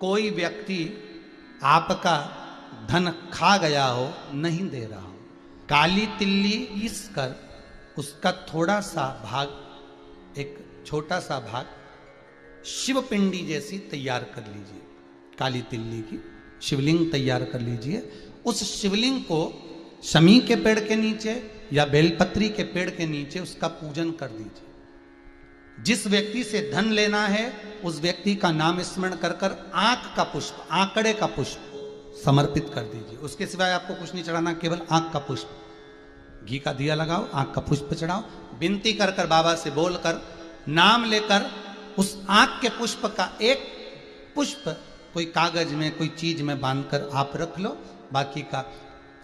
कोई व्यक्ति आपका धन खा गया हो, नहीं दे रहा हो, काली तिल्ली पीस कर उसका थोड़ा सा भाग, एक छोटा सा भाग शिव पिंडी जैसी तैयार कर लीजिए। काली तिल्ली की शिवलिंग तैयार कर लीजिए। उस शिवलिंग को शमी के पेड़ के नीचे या बेलपत्री के पेड़ के नीचे उसका पूजन कर दीजिए। जिस व्यक्ति से धन लेना है उस व्यक्ति का नाम स्मरण कर कर आंख का पुष्प, आंकड़े का पुष्प समर्पित कर दीजिए। उसके सिवाय आपको कुछ नहीं चढ़ाना, केवल आंख का पुष्प, घी का दिया लगाओ, आंख का पुष्प चढ़ाओ, विनती कर कर बाबा से बोलकर, नाम लेकर उस आंख के पुष्प का एक पुष्प कोई कागज में, कोई चीज में बांधकर आप रख लो। बाकी का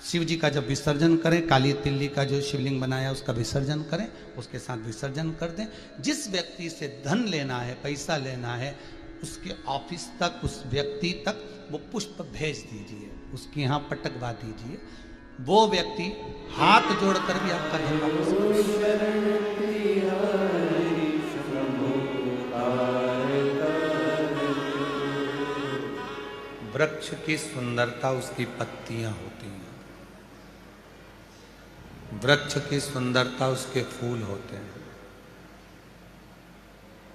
शिव जी का जब विसर्जन करें, काली तिल्ली का जो शिवलिंग बनाया उसका विसर्जन करें, उसके साथ विसर्जन कर दें। जिस व्यक्ति से धन लेना है, पैसा लेना है, उसके ऑफिस तक, उस व्यक्ति तक वो पुष्प भेज दीजिए, उसके यहाँ पटकवा दीजिए। वो व्यक्ति हाथ जोड़कर भी आपका धन वापस वृक्ष की सुंदरता उसकी पत्तियां होती हैं, वृक्ष की सुंदरता उसके फूल होते हैं,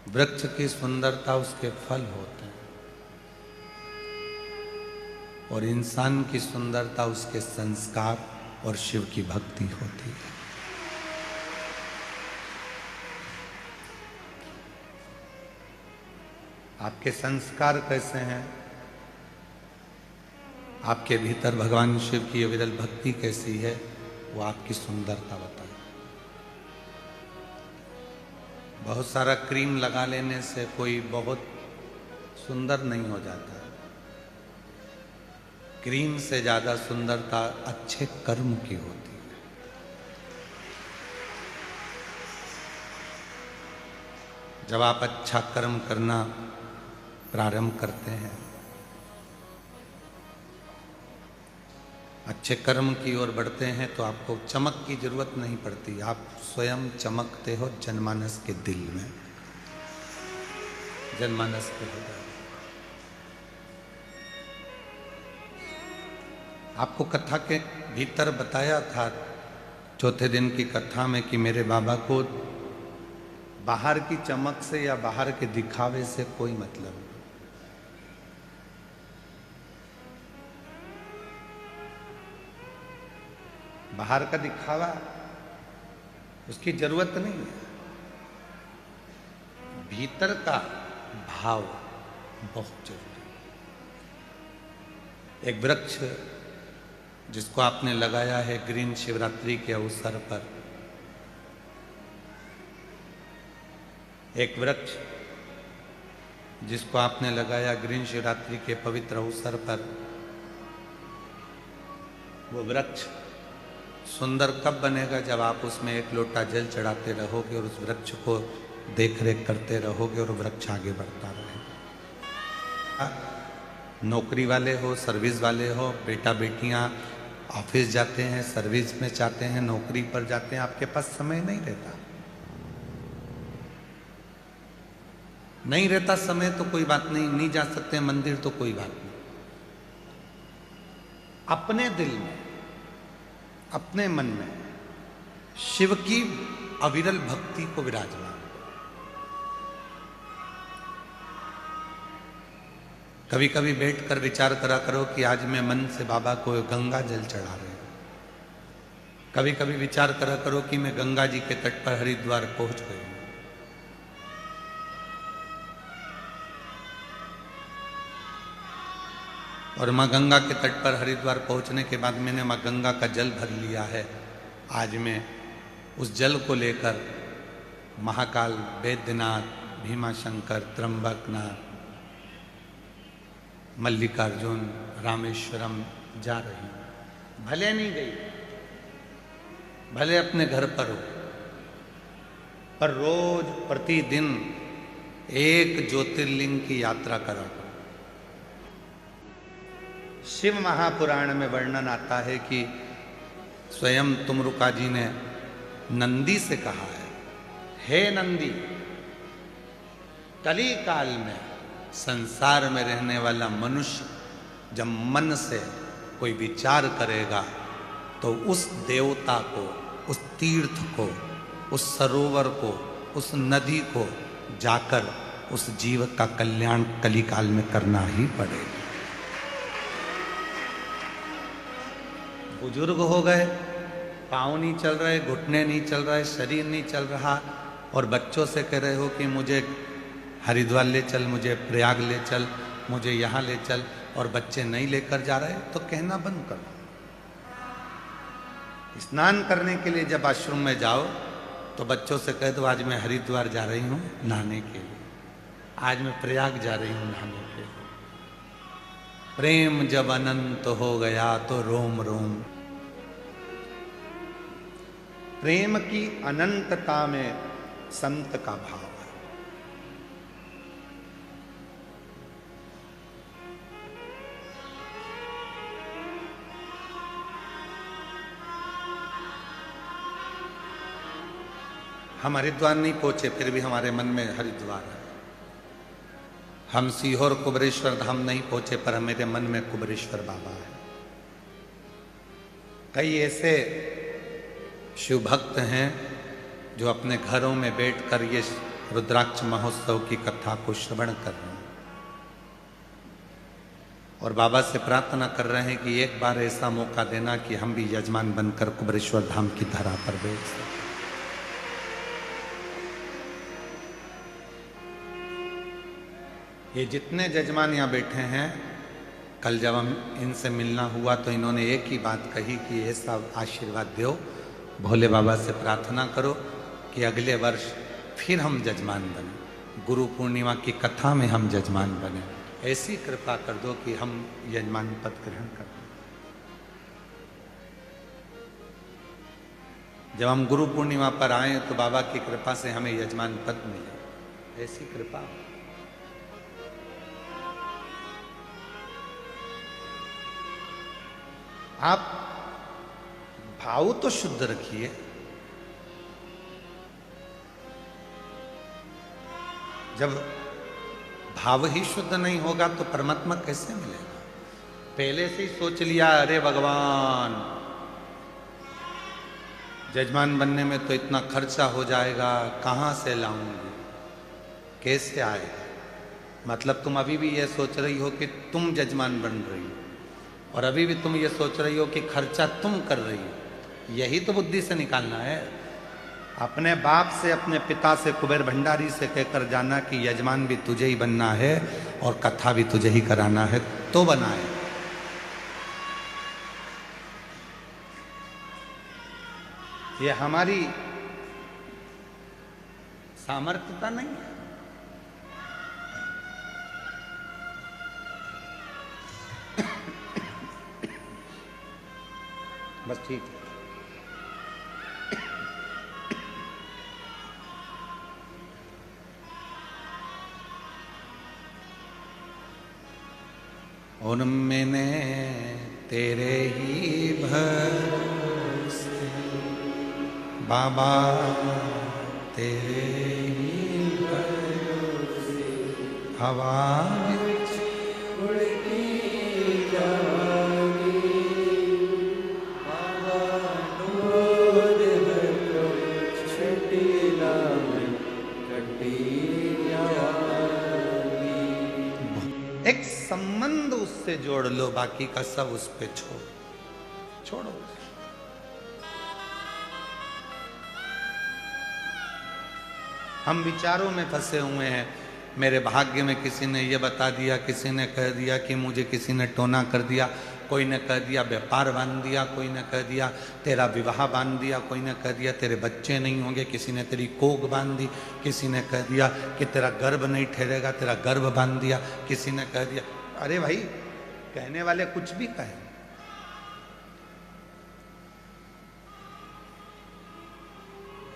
वृक्ष की सुंदरता उसके फल होते हैं, और इंसान की सुंदरता उसके संस्कार और शिव की भक्ति होती है। आपके संस्कार कैसे हैं, आपके भीतर भगवान शिव की अविरल भक्ति कैसी है, वो आपकी सुंदरता बताए। बहुत सारा क्रीम लगा लेने से कोई बहुत सुंदर नहीं हो जाता। क्रीम से ज्यादा सुंदरता अच्छे कर्म की होती है। जब आप अच्छा कर्म करना प्रारंभ करते हैं, अच्छे कर्म की ओर बढ़ते हैं, तो आपको चमक की जरूरत नहीं पड़ती, आप स्वयं चमकते हो जनमानस के दिल में, जनमानस के हृदय। आपको कथा के भीतर बताया था चौथे दिन की कथा में कि मेरे बाबा को बाहर की चमक से या बाहर के दिखावे से कोई मतलब नहीं। बाहर का दिखावा उसकी जरूरत नहीं है, भीतर का भाव बहुत जरूरी है। एक वृक्ष जिसको आपने लगाया है ग्रीन शिवरात्रि के अवसर पर, एक वृक्ष जिसको आपने लगाया ग्रीन शिवरात्रि के पवित्र अवसर पर, वो वृक्ष सुंदर कब बनेगा, जब आप उसमें एक लोटा जल चढ़ाते रहोगे और उस वृक्ष को देख रेख करते रहोगे और वृक्ष आगे बढ़ता रहेगा। नौकरी वाले हो, सर्विस वाले हो, बेटा बेटियां ऑफिस जाते हैं, सर्विस में जाते हैं, नौकरी पर जाते हैं, आपके पास समय नहीं रहता। नहीं रहता समय तो कोई बात नहीं, नहीं जा सकते मंदिर तो कोई बात नहीं। अपने दिल में, अपने मन में शिव की अविरल भक्ति को विराजमान। कभी कभी बैठकर विचार करा करो कि आज मैं मन से बाबा को गंगा जल चढ़ा रहे हैं। कभी कभी विचार करा करो कि मैं गंगा जी के तट पर हरिद्वार पहुंच गई हूं। और माँ गंगा के तट पर हरिद्वार पहुंचने के बाद मैंने माँ गंगा का जल भर लिया है। आज मैं उस जल को लेकर महाकाल, बैद्यनाथ, भीमाशंकर, त्र्यंबकनाथ, मल्लिकार्जुन, रामेश्वरम जा रही हूं। भले नहीं गई, भले अपने घर पर हो, पर रोज प्रतिदिन एक ज्योतिर्लिंग की यात्रा करा करो। शिव महापुराण में वर्णन आता है कि स्वयं तुमरुका जी ने नंदी से कहा है, हे नंदी, कली काल में संसार में रहने वाला मनुष्य जब मन से कोई विचार करेगा तो उस देवता को, उस तीर्थ को, उस सरोवर को, उस नदी को जाकर उस जीव का कल्याण कलिकाल में करना ही पड़ेगा। बुजुर्ग हो गए, पाँव नहीं चल रहे, घुटने नहीं चल रहे, शरीर नहीं चल रहा, और बच्चों से कह रहे हो कि मुझे हरिद्वार ले चल, मुझे प्रयाग ले चल, मुझे यहाँ ले चल, और बच्चे नहीं लेकर जा रहे, तो कहना बंद करो। स्नान करने के लिए जब आश्रम में जाओ तो बच्चों से कह दो आज मैं हरिद्वार जा रही हूँ नहाने के लिए, आज मैं प्रयाग जा रही हूँ नहाने के लिए। प्रेम जब अनंत हो गया तो रोम रोम। प्रेम की अनंतता में संत का भाव है। हम हरिद्वार नहीं पहुंचे, फिर भी हमारे मन में हरिद्वार है। हम सीहोर कुबरेश्वर धाम नहीं पहुंचे, पर मेरे मन में कुबरेश्वर बाबा है। कई ऐसे शिव भक्त हैं जो अपने घरों में बैठकर ये रुद्राक्ष महोत्सव की कथा को श्रवण कर रहे हैं और बाबा से प्रार्थना कर रहे हैं कि एक बार ऐसा मौका देना कि हम भी यजमान बनकर कुबरेश्वर धाम की धरा पर बैठ सकें। ये जितने जजमान यहाँ बैठे हैं, कल जब हम इनसे मिलना हुआ तो इन्होंने एक ही बात कही कि ऐसा आशीर्वाद दो, भोले बाबा से प्रार्थना करो कि अगले वर्ष फिर हम जजमान बने, गुरु पूर्णिमा की कथा में हम जजमान बने। ऐसी कृपा कर दो कि हम यजमान पद ग्रहण कर दें। जब हम गुरु पूर्णिमा पर आए तो बाबा की कृपा से हमें यजमान पद मिले, ऐसी कृपा। आप भाव तो शुद्ध रखिए। जब भाव ही शुद्ध नहीं होगा तो परमात्मा कैसे मिलेगा? पहले से ही सोच लिया अरे भगवान जजमान बनने में तो इतना खर्चा हो जाएगा, कहां से लाऊंगी, कैसे आएगा? मतलब तुम अभी भी ये सोच रही हो कि तुम जजमान बन रही हो और अभी भी तुम ये सोच रही हो कि खर्चा तुम कर रही हो। यही तो बुद्धि से निकालना है। अपने बाप से, अपने पिता से, कुबेर भंडारी से कहकर जाना कि यजमान भी तुझे ही बनना है और कथा भी तुझे ही कराना है, तो बनाए। ये हमारी सामर्थ्यता नहीं है। बस ठीक है। उनमें तेरे ही भरोसे बाबा, तेरे ही भरोसे हवा एक संबंध उससे जोड़ लो, बाकी का सब उस पे छोड़ो। हम विचारों में फंसे हुए हैं। मेरे भाग्य में किसी ने ये बता दिया, किसी ने कह दिया कि मुझे किसी ने टोना कर दिया, कोई ने कह दिया व्यापार बांध दिया, कोई ने कह दिया तेरा विवाह बांध दिया, कोई ने कह दिया तेरे बच्चे नहीं होंगे, किसी ने तेरी कोख बांध दी, किसी ने कह दिया कि तेरा गर्भ नहीं ठहरेगा, तेरा गर्भ बांध दिया, किसी ने कह दिया। अरे भाई, कहने वाले कुछ भी कहें।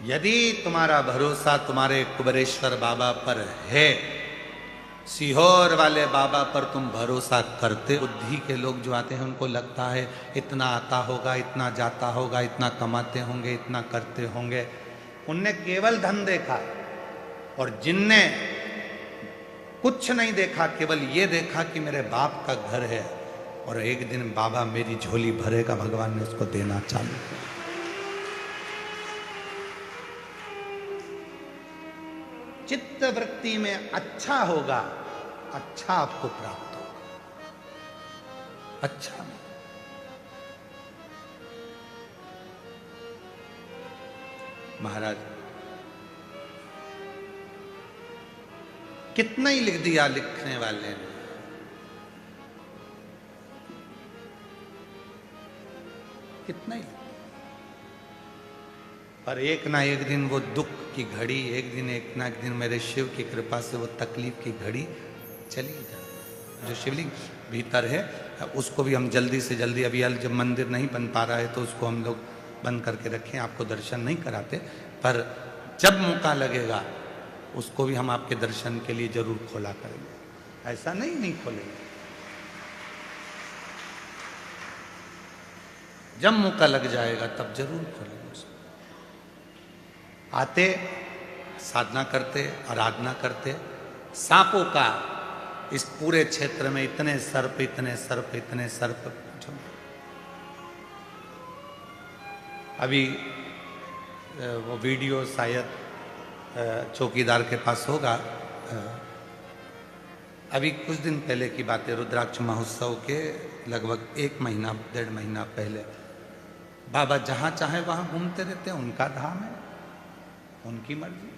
यदि तुम्हारा भरोसा तुम्हारे कुबरेश्वर बाबा पर है, सीहोर वाले बाबा पर तुम भरोसा करते, बुद्धि के लोग जो आते हैं उनको लगता है इतना आता होगा, इतना जाता होगा, इतना कमाते होंगे, इतना करते होंगे। उनने केवल धन देखा, और जिनने कुछ नहीं देखा, केवल ये देखा कि मेरे बाप का घर है और एक दिन बाबा मेरी झोली भरेगा, भगवान ने उसको देना चालू किया। चित्त वृत्ति में अच्छा होगा, अच्छा आपको प्राप्त होगा। अच्छा महाराज कितना ही लिख दिया लिखने वाले ने, कितना ही, पर एक ना एक दिन वो दुख की घड़ी, एक ना एक दिन मेरे शिव की कृपा से वो तकलीफ की घड़ी चली जाए। जो शिवलिंग भीतर है उसको भी हम जल्दी से जल्दी, अभी जब मंदिर नहीं बन पा रहा है तो उसको हम लोग बंद करके रखें, आपको दर्शन नहीं कराते, पर जब मौका लगेगा उसको भी हम आपके दर्शन के लिए जरूर खोला करेंगे। ऐसा नहीं खोलेंगे, जब मौका लग जाएगा तब जरूर खोलेंगे उसको। आते, साधना करते, आराधना करते। सांपों का इस पूरे क्षेत्र में इतने सर्प, इतने सर्प, इतने सर्प। अभी वो वीडियो शायद चौकीदार के पास होगा। अभी कुछ दिन पहले की बात है, रुद्राक्ष महोत्सव के लगभग 1-1.5 महीना पहले बाबा जहां चाहे वहां घूमते रहते हैं, उनका धाम है, उनकी मर्जी।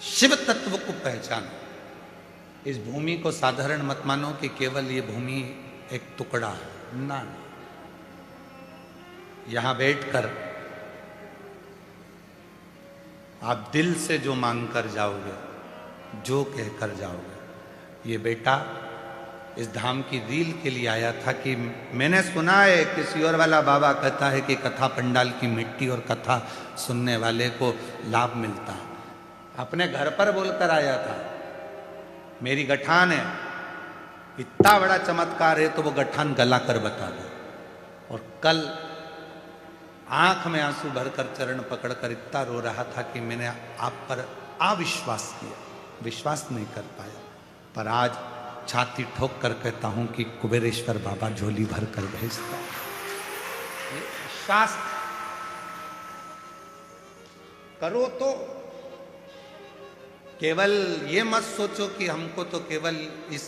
शिव तत्व को पहचानो। इस भूमि को साधारण मत मानो कि केवल ये भूमि एक टुकड़ा है, ना। यहां बैठकर आप दिल से जो मांग कर जाओगे, जो कहकर जाओगे। ये बेटा इस धाम की रील के लिए आया था कि मैंने सुना है किसी और वाला बाबा कहता है कि कथा पंडाल की मिट्टी और कथा सुनने वाले को लाभ मिलता है। अपने घर पर बोलकर आया था, मेरी गठान है, इतना बड़ा चमत्कार है तो वो गठान गला कर बता दो। और कल आंख में आंसू भरकर चरण पकड़कर इतना रो रहा था कि मैंने आप पर अविश्वास किया, विश्वास नहीं कर पाया, पर आज छाती ठोक कर कहता हूं कि कुबेरेश्वर बाबा झोली भर कर भेजता है। शास्त्र करो तो केवल ये मत सोचो कि हमको तो केवल इस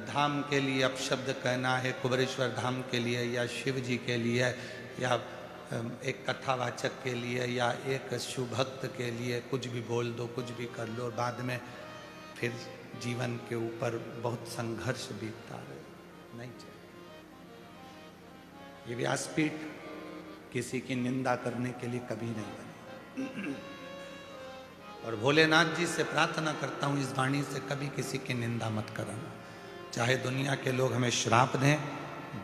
धाम के लिए अपशब्द कहना है, कुबेरेश्वर धाम के लिए या शिव जी के लिए या एक कथावाचक के लिए या एक शिव भक्त के लिए कुछ भी बोल दो, कुछ भी कर लो, बाद में फिर जीवन के ऊपर बहुत संघर्ष बीतता है। नहीं चाहिए। ये व्यासपीठ किसी की निंदा करने के लिए कभी नहीं बनी। और भोलेनाथ जी से प्रार्थना करता हूँ इस वाणी से कभी किसी की निंदा मत करना। चाहे दुनिया के लोग हमें श्राप दें,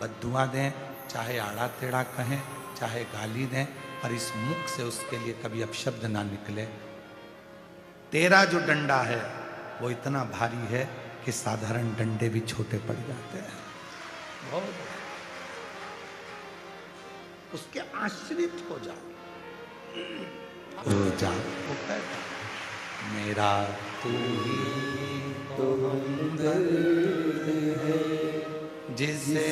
बद्दुआ दें, चाहे आड़ा टेढ़ा कहें, चाहे गाली दें, पर इस मुख से उसके लिए कभी अपशब्द ना निकले। तेरा जो डंडा है वो इतना भारी है कि साधारण डंडे भी छोटे पड़ जाते हैं। बहुत उसके आश्रित हो जा, वो कहता मेरा तू ही तो हमदर्द है, जिसे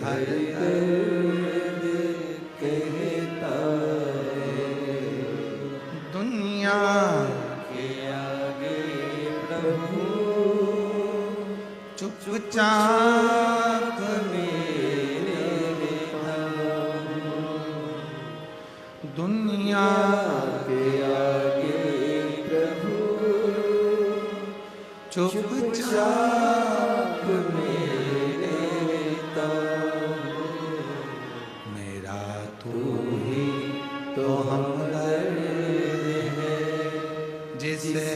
हर दर्द कहता है। दुनिया के आगे प्रभु चुपचाप मेरे नाम, दुनिया के आगे प्रभु चुपचाप मेरे नाम। मेरा तू ही तो हमदर्द है, जिसे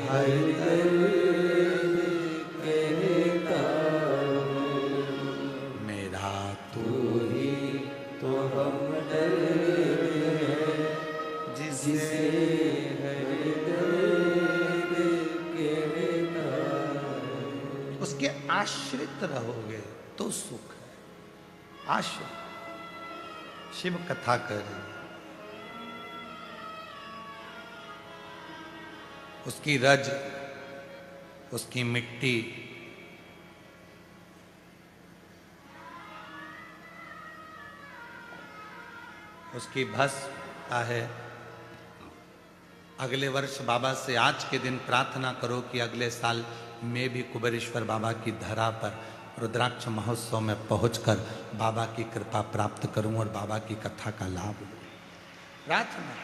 हर दर्द कहता हूँ। मेरा तू ही तो हमदर्द है, आश्रित रहोगे तो सुख है। आश्रित। शिव कथा कर रही है, उसकी रज, उसकी मिट्टी, उसकी भस्म है। अगले वर्ष बाबा से आज के दिन प्रार्थना करो कि अगले साल मैं भी कुबेरेश्वर बाबा की धरा पर रुद्राक्ष महोत्सव में पहुंचकर बाबा की कृपा प्राप्त करूं और बाबा की कथा का लाभ लूं। प्रार्थना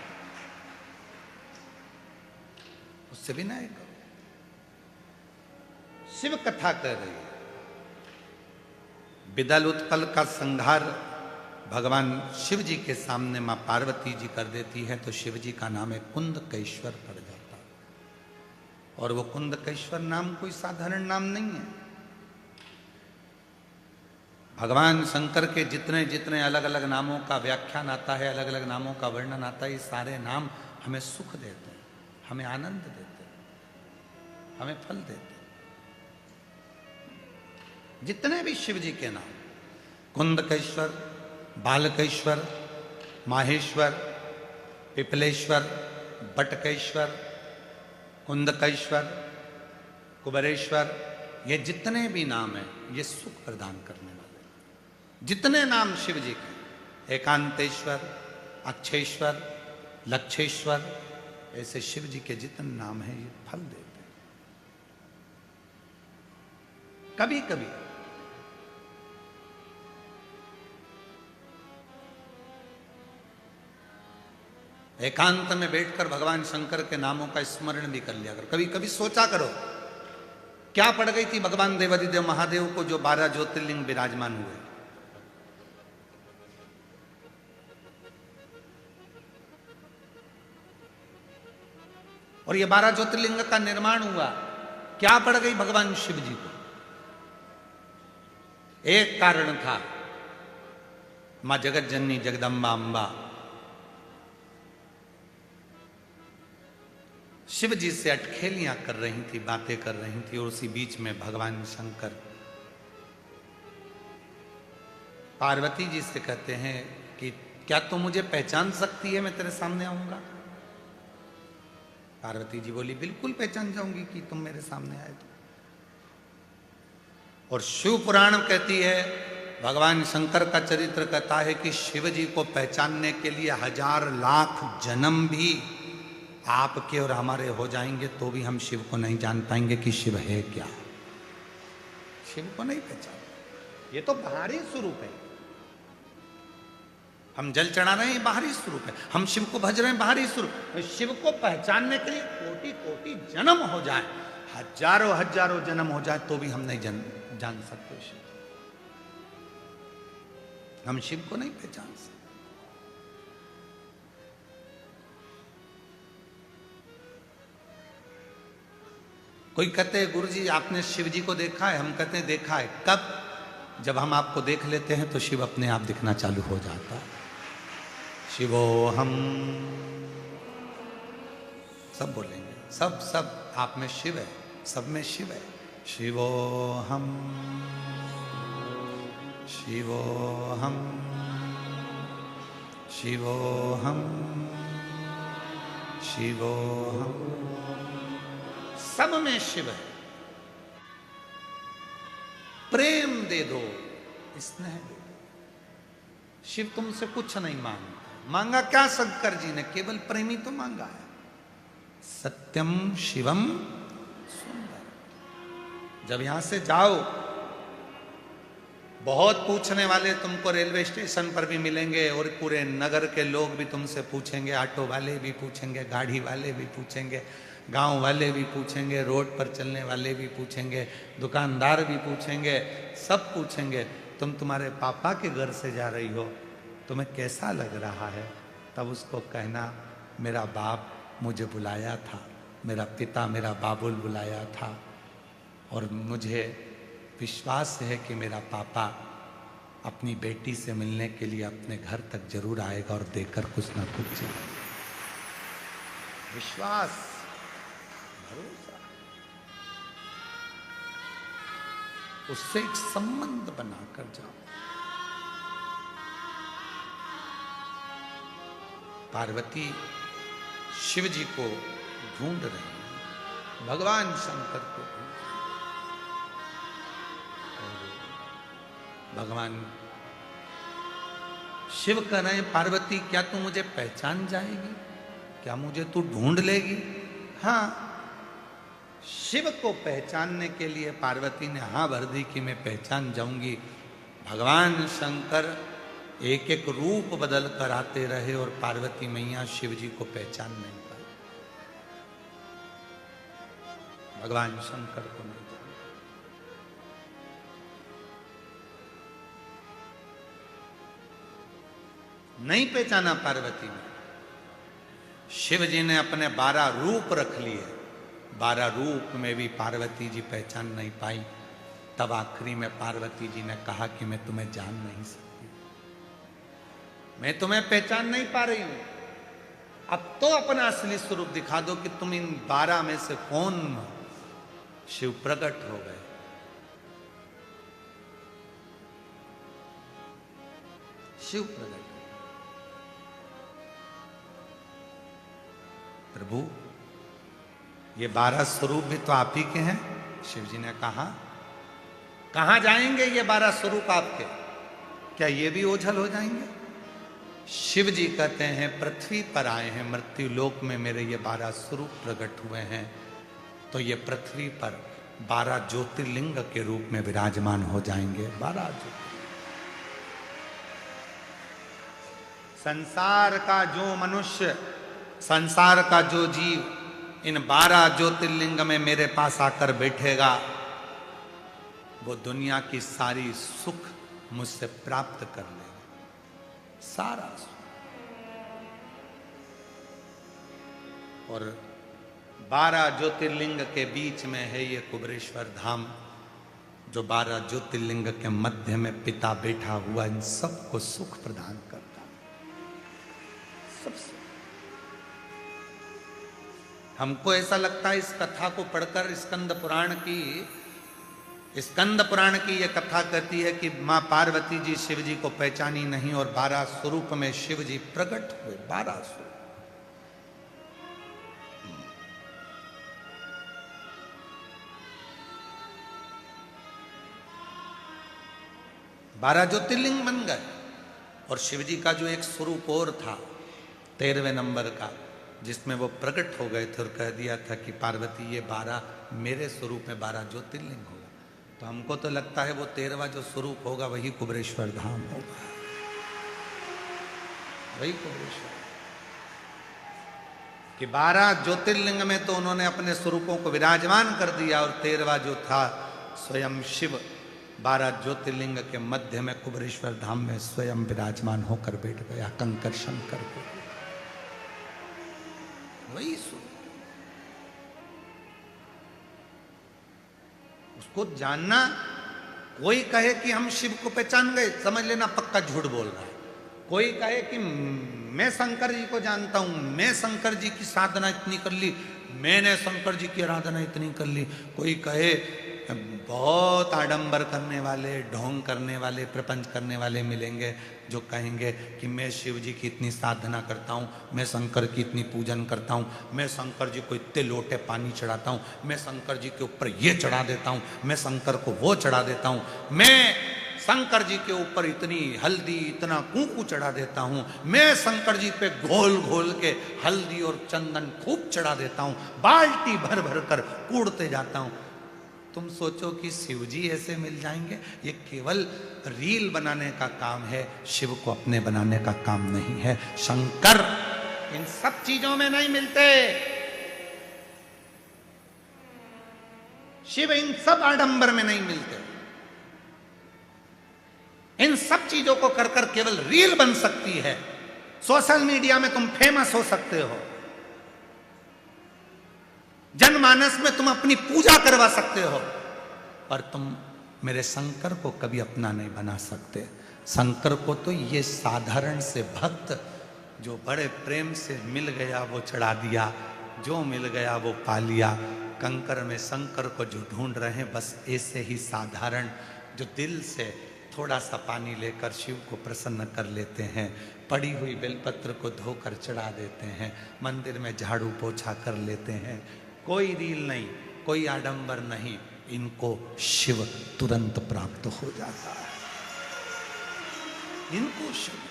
उससे भी नहीं करो। शिव कथा कर रही है। विदल उत्पल का संहार भगवान शिव जी के सामने मां पार्वती जी कर देती है तो शिव जी का नाम है कुंदकेश्वर पड़ जाता है। और वो कुंदकेश्वर नाम कोई साधारण नाम नहीं है। भगवान शंकर के जितने जितने अलग अलग नामों का व्याख्यान आता है, अलग अलग नामों का वर्णन आता है, ये सारे नाम हमें सुख देते हैं, हमें आनंद देते हैं, हमें फल देते हैं। जितने भी शिव जी के नाम, कुंदकेश्वर, बालकेश्वर, माहेश्वर, पिपलेश्वर, बटकेश्वर, कुंदकेश्वर, कुबेरेश्वर, ये जितने भी नाम हैं ये सुख प्रदान करने वाले। जितने नाम शिव जी के, एकांतेश्वर, अक्षेश्वर, लक्षेश्वर, ऐसे शिव जी के जितने नाम हैं ये फल देते हैं। कभी कभी एकांत में बैठकर भगवान शंकर के नामों का स्मरण भी कर लिया करो। कभी कभी सोचा करो क्या पड़ गई थी भगवान देवादिदेव महादेव को जो 12 ज्योतिर्लिंग विराजमान हुए। और ये 12 ज्योतिर्लिंग का निर्माण हुआ, क्या पड़ गई भगवान शिव जी को? एक कारण था, मां जगत जननी जगदम्बा अंबा शिव जी से अटखेलियां कर रही थी, बातें कर रही थी। और उसी बीच में भगवान शंकर पार्वती जी से कहते हैं कि क्या तुम मुझे पहचान सकती है, मैं तेरे सामने आऊंगा? पार्वती जी बोली बिल्कुल पहचान जाऊंगी कि तुम मेरे सामने आए तो। और शिव पुराण कहती है, भगवान शंकर का चरित्र कहता है कि शिव जी को पहचानने के लिए 1000 लाख जन्म भी आपके और हमारे हो जाएंगे तो भी हम शिव को नहीं जान पाएंगे कि शिव है क्या। शिव को नहीं पहचान। ये तो बाहरी स्वरूप है। हम जल चढ़ा रहे हैं, बाहरी स्वरूप है। हम शिव को भज रहे हैं, बाहरी स्वरूप। शिव को पहचानने के लिए कोटि कोटि जन्म हो जाए, हजारों हजारों जन्म हो जाए तो भी हम नहीं जान सकते शिव। हम शिव को नहीं पहचान सकते। कोई कहते हैं गुरु जी आपने शिव जी को देखा है? हम कहते हैं देखा है। कब? जब हम आपको देख लेते हैं तो शिव अपने आप दिखना चालू हो जाता है। शिवो हम सब बोलेंगे, सब सब आप में शिव है, सब में शिव है। शिवो हम, शिवो हम, शिवो हम, शिवो हम, सब में शिव है। प्रेम दे दो, स्नेह दे दो। शिव तुमसे कुछ नहीं मांगता। मांगा क्या शंकर जी ने? केवल प्रेमी तो मांगा है। सत्यम शिवम सुंदर। जब यहां से जाओ, बहुत पूछने वाले तुमको रेलवे स्टेशन पर भी मिलेंगे और पूरे नगर के लोग भी तुमसे पूछेंगे, ऑटो वाले भी पूछेंगे, गाड़ी वाले भी पूछेंगे, गांव वाले भी पूछेंगे, रोड पर चलने वाले भी पूछेंगे, दुकानदार भी पूछेंगे, सब पूछेंगे तुम तुम्हारे पापा के घर से जा रही हो, तुम्हें कैसा लग रहा है? तब उसको कहना मेरा बाप मुझे बुलाया था, मेरा पिता मेरा बाबुल बुलाया था और मुझे विश्वास है कि मेरा पापा अपनी बेटी से मिलने के लिए अपने घर तक जरूर आएगा और देकर कुछ ना कुछ। विश्वास, भरोसा। उससे एक संबंध बनाकर जाओ। पार्वती शिव जी को ढूंढ रही है, भगवान शंकर को ढूंढ रही है। भगवान शिव कह रहे हैं, पार्वती क्या तू मुझे पहचान जाएगी? क्या मुझे तू ढूंढ लेगी? हाँ, शिव को पहचानने के लिए पार्वती ने हाँ भर दी कि मैं पहचान जाऊंगी। भगवान शंकर एक एक रूप बदल कर आते रहे और पार्वती मैया शिव जी को पहचान नहीं पाई, भगवान शंकर को नहीं जाना। नहीं पहचाना पार्वती ने। शिव जी ने अपने 12 रूप रख लिए, 12 रूप में भी पार्वती जी पहचान नहीं पाई। तब आखिरी में पार्वती जी ने कहा कि मैं तुम्हें जान नहीं सकती, मैं तुम्हें पहचान नहीं पा रही हूं, अब तो अपना असली स्वरूप दिखा दो कि तुम इन 12 में से कौन। शिव प्रकट हो गए। शिव प्रकट, प्रभु ये 12 स्वरूप भी तो आप ही के हैं। शिव जी ने कहा, कहां जाएंगे ये 12 स्वरूप आपके? क्या ये भी ओझल हो जाएंगे? शिव जी कहते हैं, पृथ्वी पर आए हैं, मृत्यु लोक में मेरे ये 12 स्वरूप प्रकट हुए हैं, तो ये पृथ्वी पर 12 ज्योतिर्लिंग के रूप में विराजमान हो जाएंगे। 12 ज्योतिर्लिंग। संसार का जो मनुष्य, संसार का जो जीव इन 12 ज्योतिर्लिंग में मेरे पास आकर बैठेगा, वो दुनिया की सारी सुख मुझसे प्राप्त कर लेगा, सारा सुख। और 12 ज्योतिर्लिंग के बीच में है ये कुबेरेश्वर धाम, जो 12 ज्योतिर्लिंग के मध्य में पिता बैठा हुआ इन सबको सुख प्रदान करता है, सबसे। हमको ऐसा लगता है इस कथा को पढ़कर, स्कंद पुराण की यह कथा कहती है कि मां पार्वती जी शिव जी को पहचानी नहीं और 12 स्वरूप में शिव जी प्रकट हुए। 12 स्वरूप। 12 ज्योतिर्लिंग बन गए। और शिव जी का जो एक स्वरूप और था 13वें नंबर का, जिसमें वो प्रकट हो गए थे और कह दिया था कि पार्वती ये 12 मेरे स्वरूप में 12 ज्योतिर्लिंग होगा। तो हमको तो लगता है वो 13वां जो स्वरूप होगा वही कुबेरेश्वर धाम होगा, वही कुबेरेश्वर। कि 12 ज्योतिर्लिंग में तो उन्होंने अपने स्वरूपों को विराजमान कर दिया, और 13वां जो था स्वयं शिव 12 ज्योतिर्लिंग के मध्य में कुबेरेश्वर धाम में स्वयं विराजमान होकर बैठ गया, कंकर शंकर को। वही स्वरूप। उसको जानना, कोई कहे कि हम शिव को पहचान गए, समझ लेना पक्का झूठ बोल रहा है। कोई कहे कि मैं शंकर जी को जानता हूं, मैं शंकर जी की साधना इतनी कर ली, मैंने शंकर जी की आराधना इतनी कर ली। कोई कहे, बहुत आडंबर करने वाले, ढोंग करने वाले, प्रपंच करने वाले मिलेंगे जो कहेंगे कि मैं शिव जी की इतनी साधना करता हूँ, मैं शंकर की इतनी पूजन करता हूँ, मैं शंकर जी को इतने लोटे पानी चढ़ाता हूँ, मैं शंकर जी के ऊपर ये चढ़ा देता हूँ, मैं शंकर को वो चढ़ा देता हूँ, मैं शंकर जी के ऊपर इतनी हल्दी, इतना कुंकू चढ़ा देता हूँ, मैं शंकर जी पे घोल घोल के हल्दी और चंदन खूब चढ़ा देता हूँ, बाल्टी भर भर कर कूड़ते जाता हूँ। तुम सोचो कि शिव जी ऐसे मिल जाएंगे? ये केवल रील बनाने का काम है, शिव को अपने बनाने का काम नहीं है। शंकर इन सब चीजों में नहीं मिलते, शिव इन सब आडंबर में नहीं मिलते। इन सब चीजों को कर कर केवल रील बन सकती है, सोशल मीडिया में तुम फेमस हो सकते हो, जनमानस में तुम अपनी पूजा करवा सकते हो, पर तुम मेरे शंकर को कभी अपना नहीं बना सकते। शंकर को तो ये साधारण से भक्त जो बड़े प्रेम से मिल गया वो चढ़ा दिया, जो मिल गया वो पा लिया। कंकर में शंकर को जो ढूंढ रहे हैं, बस ऐसे ही साधारण जो दिल से थोड़ा सा पानी लेकर शिव को प्रसन्न कर लेते हैं, पड़ी हुई बेलपत्र को धोकर चढ़ा देते हैं, मंदिर में झाड़ू पोछा कर लेते हैं, कोई रील नहीं, कोई आडंबर नहीं, इनको शिव तुरंत प्राप्त हो जाता है। इनको शिव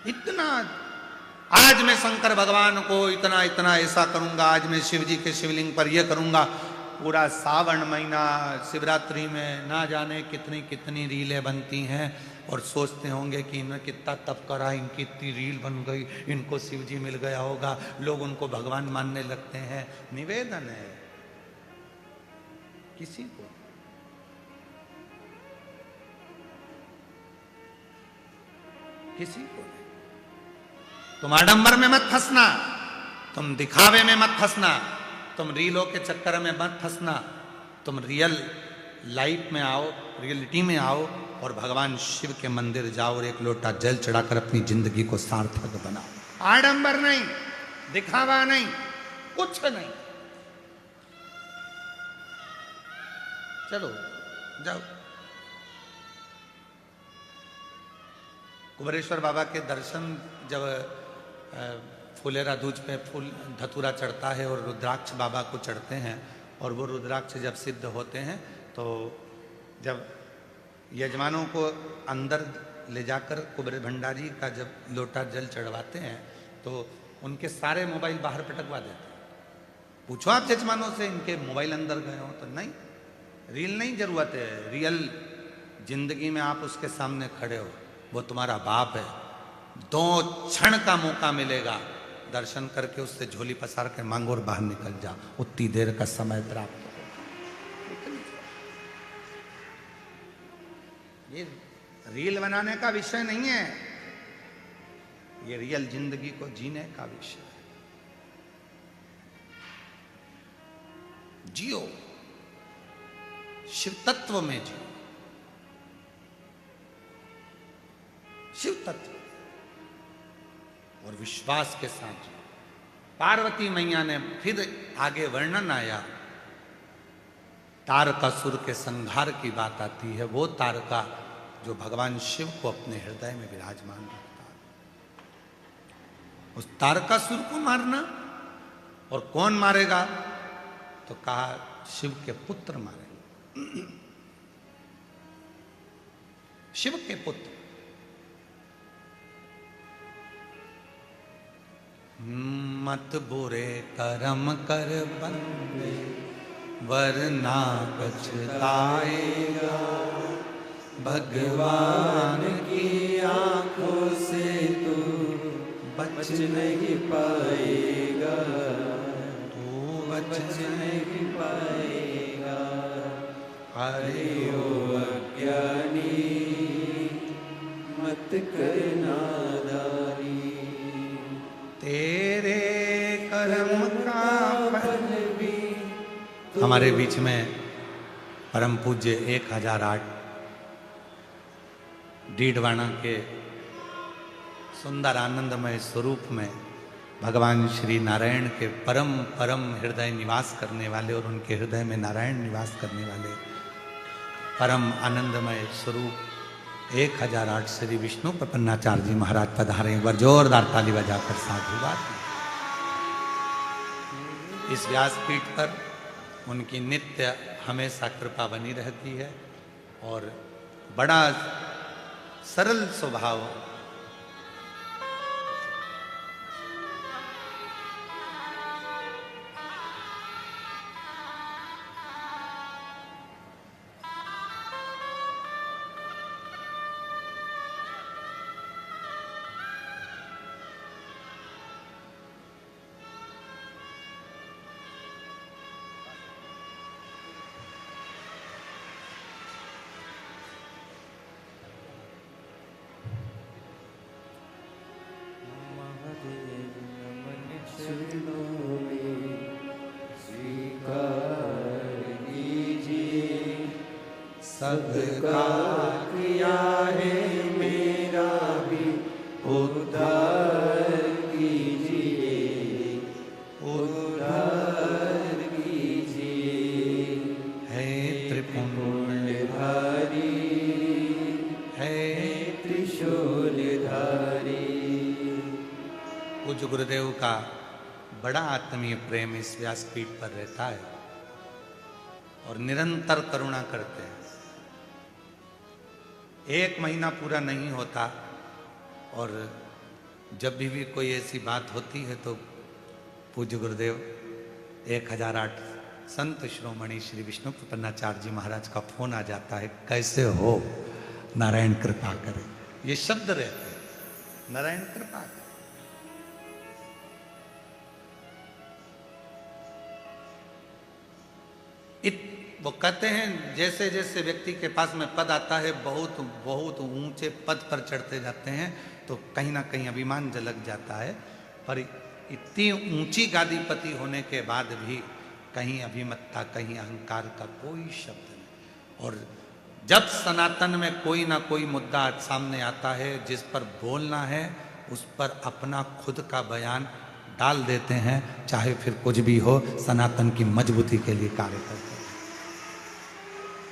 इतना, आज मैं शंकर भगवान को इतना इतना ऐसा करूंगा, आज मैं शिव जी के शिवलिंग पर यह करूंगा, पूरा सावन महीना शिवरात्रि में ना जाने कितनी कितनी रीलें बनती हैं, और सोचते होंगे कि इन्होंने कितना तप करा, इनकी इतनी रील बन गई, इनको शिव जी मिल गया होगा, लोग उनको भगवान मानने लगते हैं। निवेदन है किसी को, किसी को नहीं। तुम आडंबर में मत फंसना, तुम दिखावे में मत फंसना, तुम रीलों के चक्कर में मत फंसना, तुम रियल लाइफ में आओ, रियलिटी में आओ, और भगवान शिव के मंदिर जाओ और एक लोटा जल चढ़ाकर अपनी जिंदगी को सार्थक बनाओ। आडंबर नहीं, दिखावा नहीं, कुछ नहीं। चलो जाओ। कुबेरेश्वर बाबा के दर्शन, जब फुलेरा दूज पे फूल धतूरा चढ़ता है और रुद्राक्ष बाबा को चढ़ते हैं, और वो रुद्राक्ष जब सिद्ध होते हैं, तो जब यजमानों को अंदर ले जाकर कुबेर भंडारी का जब लोटा जल चढ़वाते हैं, तो उनके सारे मोबाइल बाहर पटकवा देते हैं। पूछो आप यजमानों से, इनके मोबाइल अंदर गए हो? तो नहीं, रील नहीं जरूरत है, रियल जिंदगी में आप उसके सामने खड़े हो, वो तुम्हारा बाप है, 2 क्षण का मौका मिलेगा, दर्शन करके उससे झोली पसार के मांगो और बाहर निकल जा, उतनी देर का समय प्राप्त हो। ये रील बनाने का विषय नहीं है, ये रियल जिंदगी को जीने का विषय है। जियो, शिव तत्व में जियो, शिव तत्व और विश्वास के साथ जियो। पार्वती मैया ने फिर आगे वर्णन आया, तारकासुर के संहार की बात आती है, वो तारका जो भगवान शिव को अपने हृदय में विराजमान रखता है, उस तारकासुर को मारना। और कौन मारेगा? तो कहा शिव के पुत्र मारेंगे, शिव के पुत्र। मत बुरे कर्म कर बंदे, वरना पछताएगा, भगवान की आंखों से तू बच नहीं पाएगा, तू बच नहीं पाएगा। अरे ओ अज्ञानी, मत कर नादानी, तेरे कर्म का फल भी। हमारे बीच में परम पूज्य 1008 डीडवाना के सुंदर आनंदमय स्वरूप में भगवान श्री नारायण के परम परम हृदय निवास करने वाले, और उनके हृदय में नारायण निवास करने वाले परम आनंदमय स्वरूप 1008 श्री विष्णु प्रपन्नाचार्य जी महाराज पधारे। एक बार जोरदार ताली बजाकर साधुवाद। इस व्यासपीठ पर उनकी नित्य हमेशा कृपा बनी रहती है, और बड़ा सरल स्वभाव, सबका किया है मेरा भी उद्धार कीजिए, उद्धार कीजिए। हे त्रिपुण्यधारी, है त्रिशूलधारी। पूज्य गुरुदेव का बड़ा आत्मीय प्रेम इस व्यासपीठ पर रहता है और निरंतर करुणा करते हैं। एक महीना पूरा नहीं होता और जब भी कोई ऐसी बात होती है तो पूज्य गुरुदेव 1008 संत शिरोमणि श्री विष्णु प्रपन्नाचार्य जी महाराज का फोन आ जाता है, कैसे हो, नारायण कृपा करे। ये शब्द रहते हैं, नारायण कृपा करे। वो कहते हैं जैसे जैसे व्यक्ति के पास में पद आता है, बहुत बहुत ऊंचे पद पर चढ़ते जाते हैं तो कहीं ना कहीं अभिमान झलक जाता है, पर इतनी ऊंची गादीपति होने के बाद भी कहीं अभिमत्ता, कहीं अहंकार का कोई शब्द नहीं। और जब सनातन में कोई ना कोई मुद्दा सामने आता है जिस पर बोलना है, उस पर अपना खुद का बयान डाल देते हैं, चाहे फिर कुछ भी हो, सनातन की मजबूती के लिए कार्य करते हैं।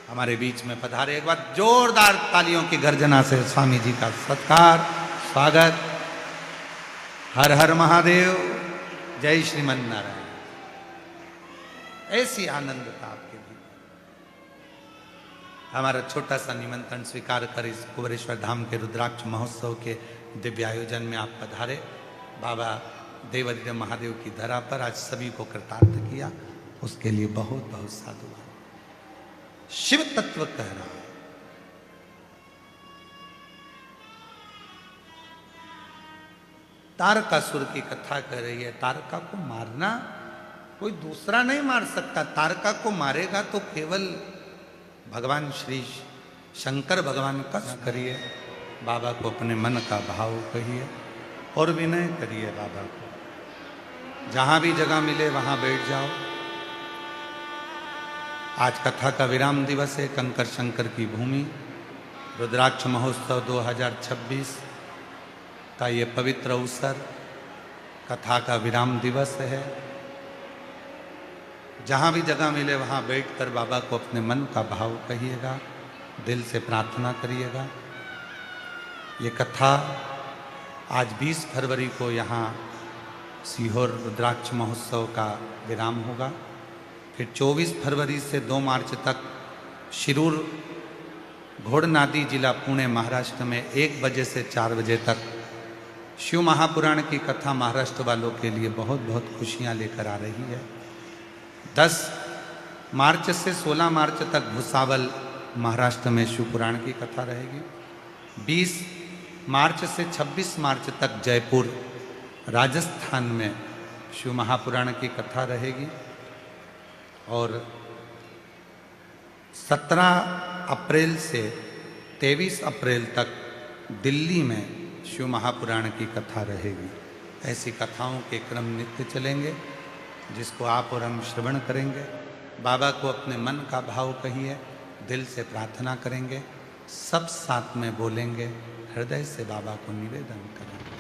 हमारे बीच में पधारे, एक बार जोरदार तालियों की गर्जना से स्वामी जी का सत्कार, स्वागत। हर हर महादेव, जय श्रीमन नारायण। ऐसी आनंदता आपके भी। हमारा छोटा सा निमंत्रण स्वीकार कर इस कुबेरेश्वर धाम के रुद्राक्ष महोत्सव के दिव्य आयोजन में आप पधारे। बाबा देवादिदेव महादेव की धरा पर आज सभी को कृतार्थ किया, उसके लिए बहुत बहुत साधुवाद। शिव तत्व कह रहा है, तारकासुर की कथा कर रही है। तारका को मारना कोई दूसरा नहीं मार सकता, तारका को मारेगा तो केवल भगवान श्री शंकर भगवान का करिए। बाबा को अपने मन का भाव कहिए और विनय करिए बाबा को। जहां भी जगह मिले वहां बैठ जाओ। आज कथा का विराम दिवस है, कंकर शंकर की भूमि रुद्राक्ष महोत्सव 2026 का ये पवित्र अवसर, कथा का विराम दिवस है। जहाँ भी जगह मिले वहाँ बैठकर बाबा को अपने मन का भाव कहिएगा, दिल से प्रार्थना करिएगा। ये कथा आज 20 फरवरी को यहाँ सीहोर रुद्राक्ष महोत्सव का विराम होगा। फिर 24 फरवरी से 2 मार्च तक शिरूर घोड़नादी जिला पुणे महाराष्ट्र में 1 बजे से 4 बजे तक शिव महापुराण की कथा महाराष्ट्र वालों के लिए बहुत बहुत खुशियाँ लेकर आ रही है। 10 मार्च से 16 मार्च तक भुसावल महाराष्ट्र में शिव पुराण की कथा रहेगी। 20 मार्च से 26 मार्च तक जयपुर राजस्थान में शिव महापुराण की कथा रहेगी। और 17 अप्रैल से 23 अप्रैल तक दिल्ली में शिव महापुराण की कथा रहेगी। ऐसी कथाओं के क्रम नित्य चलेंगे जिसको आप और हम श्रवण करेंगे। बाबा को अपने मन का भाव कहिए, दिल से प्रार्थना करेंगे, सब साथ में बोलेंगे, हृदय से बाबा को निवेदन करेंगे।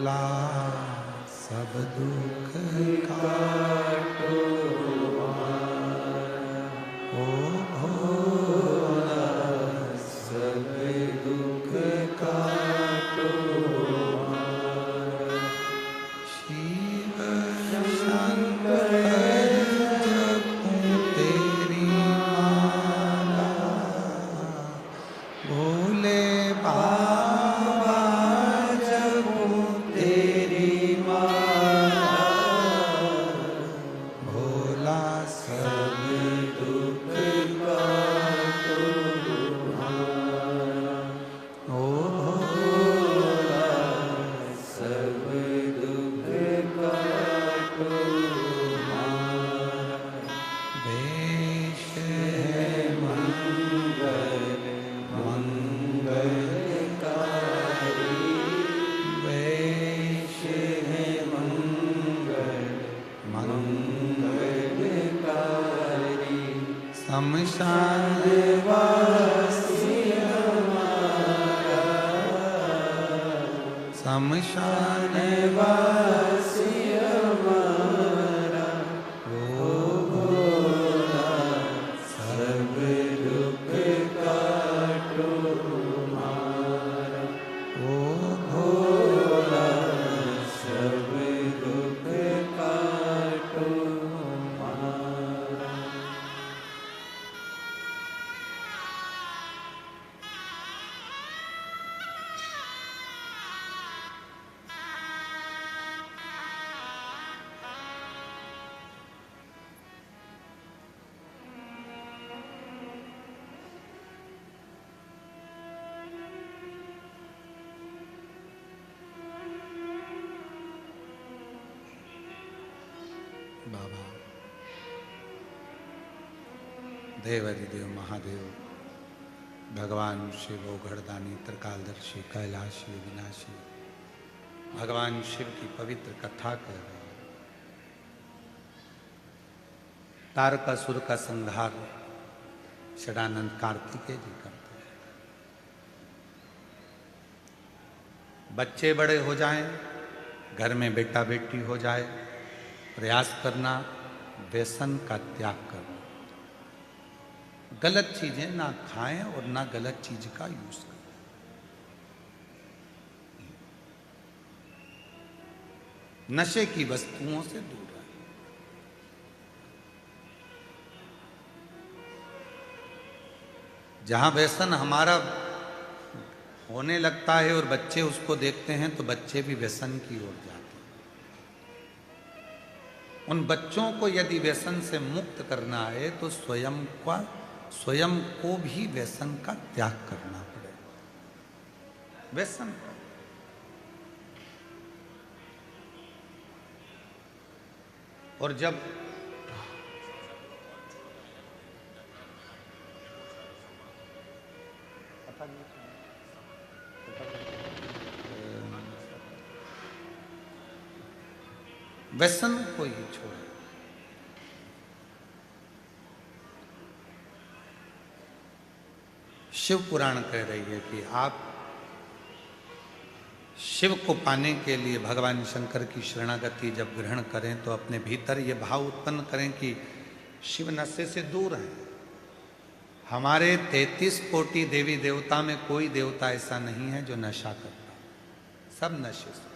भोला सब दुख काटो ओ भोला सब दुख काटो शिव शंकर जपूं तेरी माला भोले बाबा जपूं तेरी माला भोला सब दुख काटो ओ भोला सब दुख काटो वेश है मंगल मंगलकारी वेश है मंगल मंगलकारी शमशान वासी हमारा शमशान वासी हमारा ओ भोला सब दुख काटो हमारा ओ भोला सब दुख काटो हमारा बाबा देवाधिदेव महादेव भगवान शिव ओघड़दानी त्रिकालदर्शी कैलाशी विनाशी भगवान शिव की पवित्र कथा कर रहे हैं। तारकासुर का संहार षडानंद कार्तिकेय जी करते हैं। बच्चे बड़े हो जाएं, घर में बेटा बेटी हो जाए, प्रयास करना व्यसन का त्याग करना, गलत चीजें ना खाएं और ना गलत चीज का यूज करें। नशे की वस्तुओं से दूर रहें। जहां व्यसन हमारा होने लगता है और बच्चे उसको देखते हैं तो बच्चे भी व्यसन की ओर जाते हैं। उन बच्चों को यदि व्यसन से मुक्त करना है तो स्वयं को भी व्यसन का त्याग करना पड़ेगा। व्यसन और जब व्यसन को ही छोड़े। शिव पुराण कह रही है कि आप शिव को पाने के लिए भगवान शंकर की शरणागति जब ग्रहण करें तो अपने भीतर ये भाव उत्पन्न करें कि शिव नशे से दूर हैं। हमारे 33 कोटि देवी देवता में कोई देवता ऐसा नहीं है जो नशा करता, सब नशे से।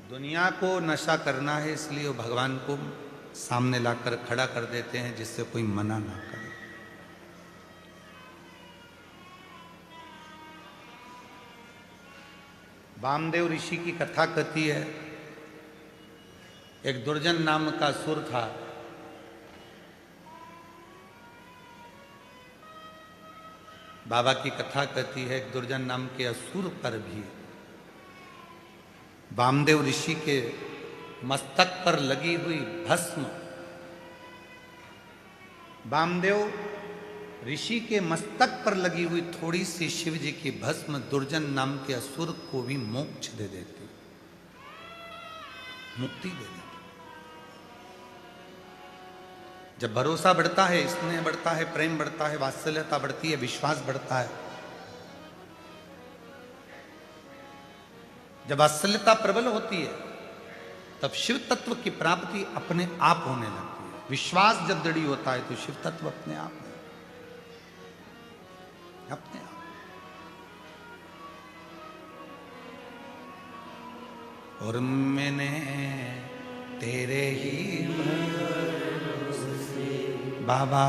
दुनिया को नशा करना है इसलिए वो भगवान को सामने लाकर खड़ा कर देते हैं जिससे कोई मना ना करे। वामदेव ऋषि की कथा कहती है, एक दुर्जन नाम का असुर था। बाबा की कथा कहती है एक दुर्जन नाम के असुर पर भी वामदेव ऋषि के मस्तक पर लगी हुई भस्म, वामदेव ऋषि के मस्तक पर लगी हुई थोड़ी सी शिव जी की भस्म दुर्जन नाम के असुर को भी मोक्ष दे देती, मुक्ति दे देती। जब भरोसा बढ़ता है, स्नेह बढ़ता है, प्रेम बढ़ता है, वात्सल्यता बढ़ती है, विश्वास बढ़ता है, जब असलता प्रबल होती है तब शिव तत्व की प्राप्ति अपने आप होने लगती है। विश्वास जब दृढ़ होता है तो शिव तत्व अपने आप अपने आप। और मैंने तेरे ही बाबा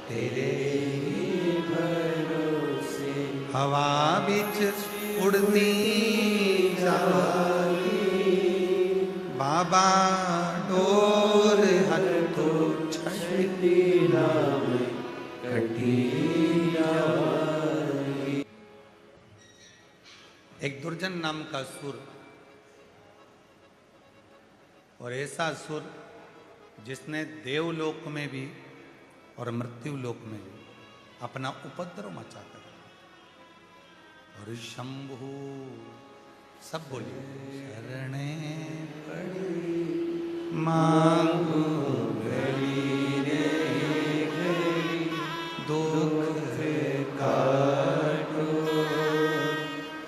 तेरे ही भरोसे हवा बिच उड़ती जागी बाबा डोर हर तो छठी नाम कटी जागी। एक दुर्जन नाम का असुर, और ऐसा असुर जिसने देवलोक में भी और मृत्यु लोक में भी अपना उपद्रव मचा कर, और शंभु सब बोलिए शरणे पड़ी मांगू घड़ी रे घड़ी दुख काटो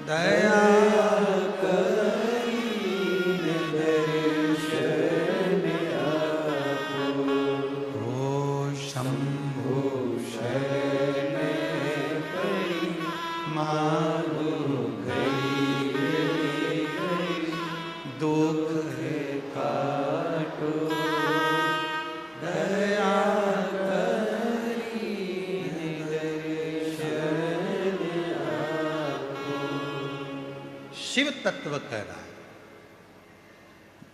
दया शिव तत्व कह रहा है।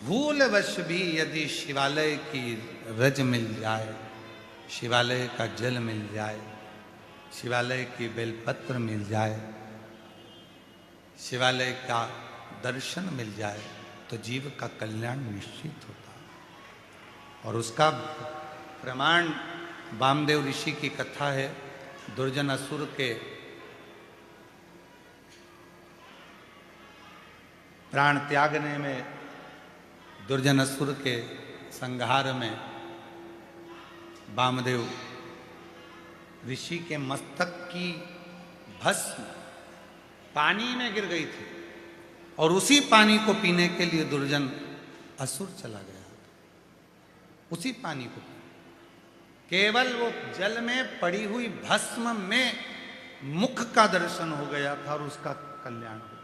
भूलवश भी यदि शिवालय की रज मिल जाए, शिवालय का जल मिल जाए, शिवालय की बेलपत्र मिल जाए, शिवालय का दर्शन मिल जाए तो जीव का कल्याण निश्चित होता है। और उसका प्रमाण वामदेव ऋषि की कथा है। दुर्जन असुर के प्राण त्यागने में, दुर्जन असुर के संहार में वामदेव ऋषि के मस्तक की भस्म पानी में गिर गई थी, और उसी पानी को पीने के लिए दुर्जन असुर चला गया। उसी पानी को केवल वो जल में पड़ी हुई भस्म में मुख का दर्शन हो गया था और उसका कल्याण हो गया।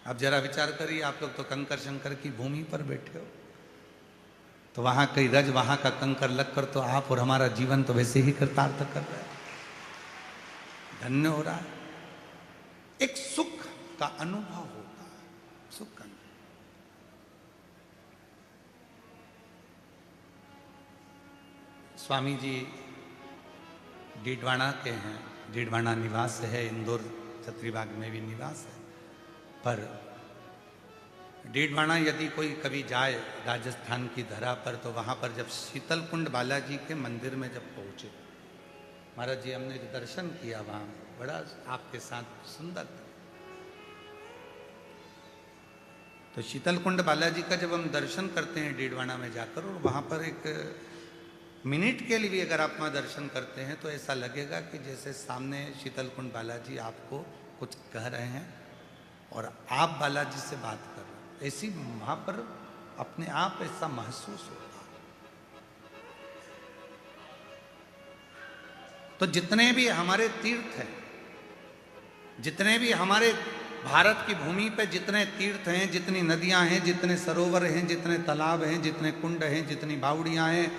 अब जरा विचार करिए, आप लोग तो कंकर शंकर की भूमि पर बैठे हो, तो वहां कई रज, वहां का कंकर लगकर तो आप और हमारा जीवन तो वैसे ही कृतार्थ कर रहा है, धन्य हो रहा है। एक सुख का अनुभव होता है, सुख का। स्वामी जी डीडवाना के हैं, डीडवाना निवास है, इंदौर छत्रीबाग में भी निवास है। पर डीडवाना यदि कोई कभी जाए राजस्थान की धरा पर, तो वहाँ पर जब शीतलकुंड बालाजी के मंदिर में जब पहुँचे, महाराज जी हमने दर्शन किया वहाँ, बड़ा आपके साथ सुंदर था। तो शीतलकुंड बालाजी का जब हम दर्शन करते हैं डीडवाना में जाकर, और वहाँ पर एक मिनट के लिए भी अगर आप वहाँ दर्शन करते हैं तो ऐसा लगेगा कि जैसे सामने शीतलकुंड बालाजी आपको कुछ कह रहे हैं और आप बालाजी से बात कर रहे हैं। ऐसी वहाँ पर अपने आप ऐसा महसूस होता है। तो जितने भी हमारे तीर्थ हैं, जितने भी हमारे भारत की भूमि पे जितने तीर्थ हैं, जितनी नदियां हैं, जितने सरोवर हैं, जितने तालाब हैं, जितने कुंड हैं, जितनी बावड़ियां हैं,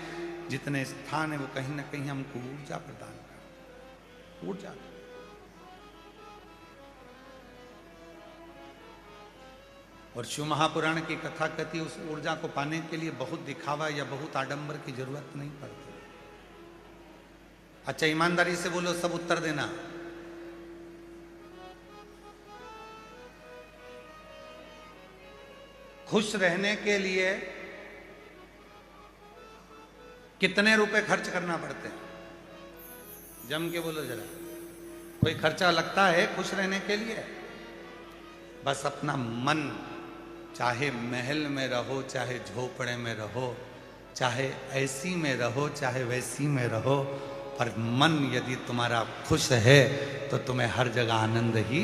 जितने स्थान है, वो कहीं ना कहीं हमको ऊर्जा प्रदान कर, ऊर्जा। और शिव महापुराण की कथा कहती है उस ऊर्जा को पाने के लिए बहुत दिखावा या बहुत आडंबर की जरूरत नहीं पड़ती। अच्छा ईमानदारी से बोलो, सब उत्तर देना। खुश रहने के लिए कितने रुपए खर्च करना पड़ते हैं? जम के बोलो जरा। कोई खर्चा लगता है खुश रहने के लिए? बस अपना मन, चाहे महल में रहो, चाहे झोपड़े में रहो, चाहे ऐसी में रहो, चाहे वैसी में रहो, पर मन यदि तुम्हारा खुश है तो तुम्हें हर जगह आनंद ही।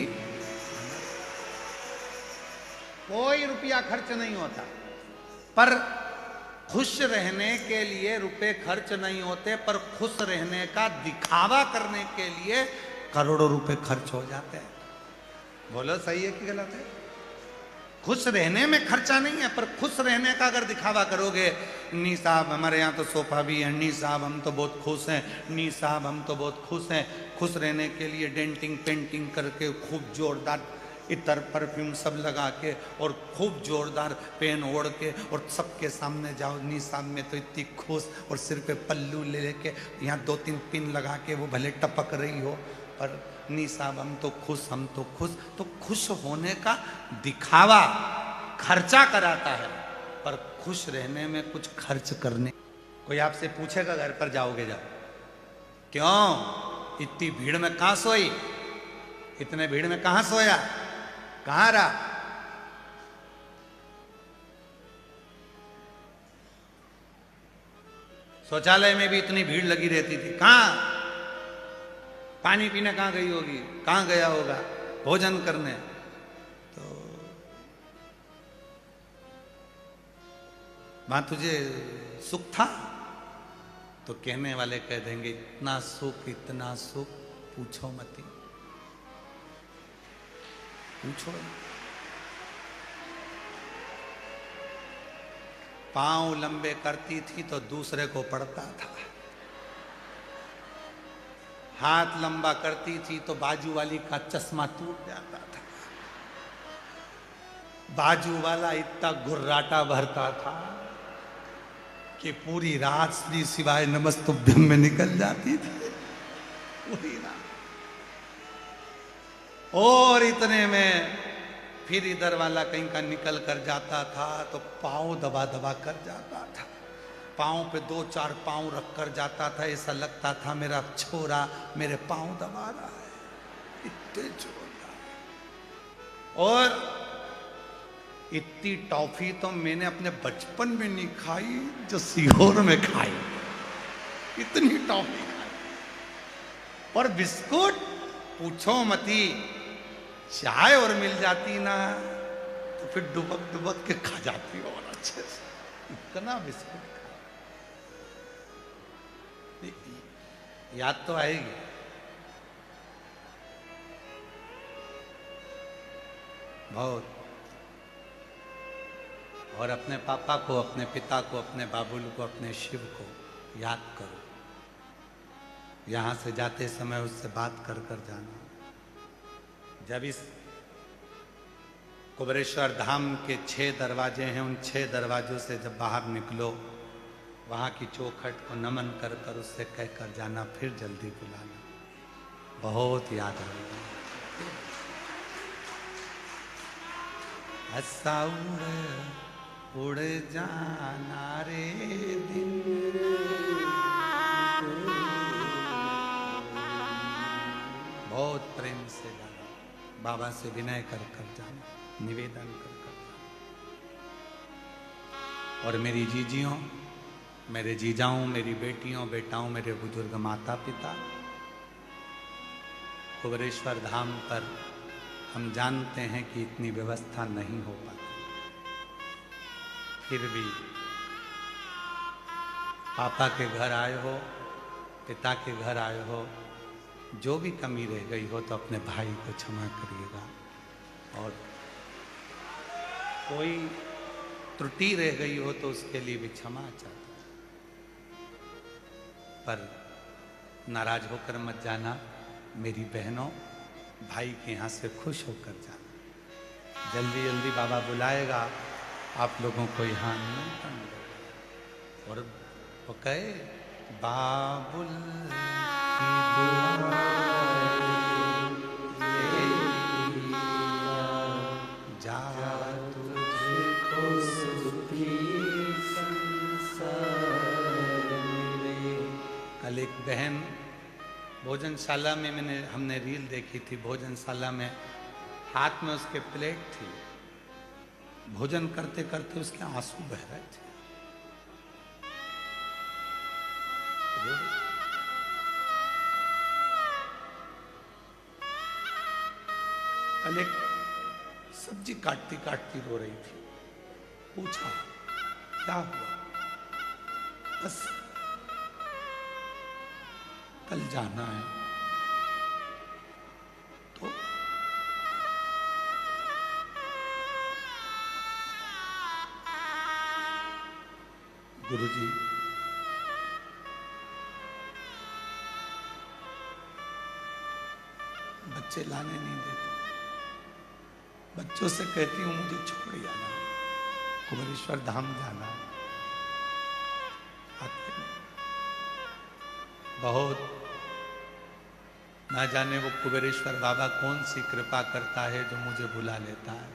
कोई रुपया खर्च नहीं होता। पर खुश रहने के लिए रुपए खर्च नहीं होते, पर खुश रहने का दिखावा करने के लिए करोड़ों रुपए खर्च हो जाते हैं। बोलो सही है कि गलत है? खुश रहने में खर्चा नहीं है, पर खुश रहने का अगर दिखावा करोगे, नी साहब हमारे यहाँ तो सोफा भी है, नी साहब हम तो बहुत खुश हैं, नी साहब हम तो बहुत खुश हैं। खुश रहने के लिए डेंटिंग पेंटिंग करके खूब जोरदार इतर परफ्यूम सब लगा के और खूब जोरदार पेन ओढ़ के और सबके सामने जाओ, नी साहब में तो इतनी खुश, और सिर पे पल्लू ले लेके यहाँ 2-3 पिन लगा के वो भले टपक रही हो, पर नी साहब हम तो खुश, हम तो खुश। तो खुश होने का दिखावा खर्चा कराता है, पर खुश रहने में कुछ खर्च करने। कोई आपसे पूछेगा घर पर जाओगे जब, क्यों इतनी भीड़ में कहां सोई, इतने भीड़ में कहां सोया, कहां रहा? शौचालय में भी इतनी भीड़ लगी रहती थी, कहां? पानी पीने कहां गई होगी, कहां गया होगा, भोजन करने। तो वहां तुझे सुख था? तो कहने वाले कह देंगे इतना सुख पूछो मत, पूछो। पांव लंबे करती थी तो दूसरे को पड़ता था, हाथ लंबा करती थी तो बाजू वाली का चश्मा टूट जाता था, बाजू वाला इतना गुर्राटा भरता था कि पूरी रात श्री शिवाय नमस्तुभ्यम में निकल जाती थी, पूरी रात। और इतने में फिर इधर वाला कहीं का निकल कर जाता था तो पांव दबा दबा कर जाता था, पांव पे 2-4 पांव रख कर जाता था, ऐसा लगता था मेरा छोरा मेरे पांव दबा रहा है, इतने जोरदार। और इतनी टॉफी तो मैंने अपने बचपन में नहीं खाई जो सीहोर में खाई, इतनी टॉफी खाई। और बिस्कुट पूछो मती, चाय और मिल जाती ना तो फिर डुबक डुबक के खा जाती और अच्छे से, इतना बिस्कुट खा। याद तो आएगी। बहुत। और अपने पापा को, अपने पिता को, अपने बाबुल को, अपने शिव को याद करो। यहां से जाते समय उससे बात कर कर जाना। जब इस कुबेरेश्वर धाम के 6 दरवाजे हैं, उन 6 दरवाजों से जब बाहर निकलो, वहां की चौखट को नमन कर कर उससे कह कर जाना, फिर जल्दी बुलाना, बहुत याद आएगा। ऐसा उड़ जाना रे दिन, बहुत प्रेम से जाना, बाबा से विनय कर कर जाना, निवेदन कर कर जाना। और मेरी जीजियों, मेरे जीजाओं, मेरी बेटियों बेटाओं, मेरे बुजुर्ग माता पिता, कुबेरेश्वर धाम पर हम जानते हैं कि इतनी व्यवस्था नहीं हो पाती, फिर भी पापा के घर आए हो, पिता के घर आए हो, जो भी कमी रह गई हो तो अपने भाई को क्षमा करिएगा, और कोई त्रुटि रह गई हो तो उसके लिए भी क्षमा चाहता हूं। पर नाराज होकर मत जाना मेरी बहनों, भाई के यहाँ से खुश होकर जाना। जल्दी जल्दी बाबा बुलाएगा, आप लोगों को यहाँ निमंत्रण मिलेगा। और वो कहे बाबुल की दुआ जा तुझको सुखी संसार मिले। कल एक बहन भोजनशाला में, हमने रील देखी थी, भोजनशाला में हाथ में उसके प्लेट थी, भोजन करते करते उसके आंसू बह रहे थे। कल एक सब्जी काटती काटती रो रही थी। पूछा क्या हुआ? बस कल जाना है। तो गुरुजी बच्चे लाने नहीं देते। बच्चों से कहती हूं मुझे छोड़ जाना, कुबेरेश्वर धाम जाना, आते नहीं। बहुत ना जाने वो कुबेरेश्वर बाबा कौन सी कृपा करता है जो मुझे बुला लेता है।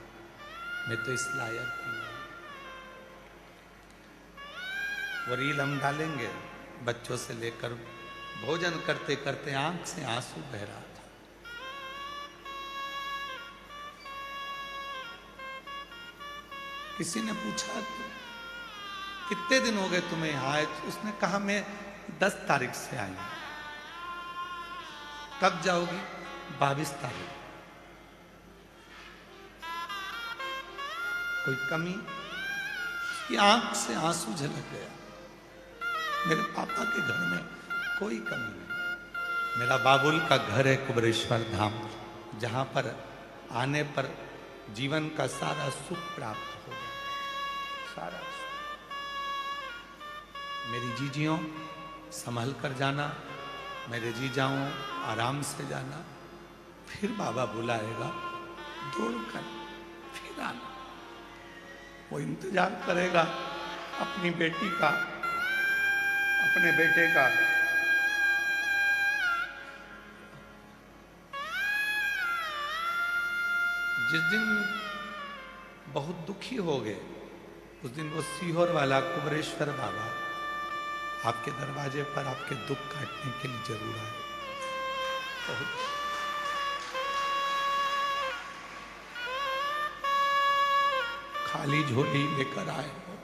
मैं तो इस लायक ही हूं। वो रील हम डालेंगे। बच्चों से लेकर भोजन करते करते आंख से आंसू बह रहा था। किसी ने पूछा कितने दिन हो गए तुम्हें यहां आए? उसने कहा मैं 10 तारीख से आई हूं। कब जाओगी? 22 तारीख। कोई कमी? उसकी आंख से आंसू झलक गया। मेरे पापा के घर में कोई कमी नहीं। मेरा बाबुल का घर है कुबेरेश्वर धाम, जहां पर आने पर जीवन का सारा सुख प्राप्त हो गया। सारा सुख। मेरी जीजियों संभल कर जाना, मेरे जीजाओं आराम से जाना। फिर बाबा बुलाएगा, दौड़कर फिर आना। वो इंतजार करेगा अपनी बेटी का, अपने बेटे का। जिस दिन बहुत दुखी हो गए, उस दिन वो सीहोर वाला कुबेरेश्वर बाबा आपके दरवाजे पर आपके दुख काटने के लिए जरूर आए। बहुत खाली झोली लेकर आए हो,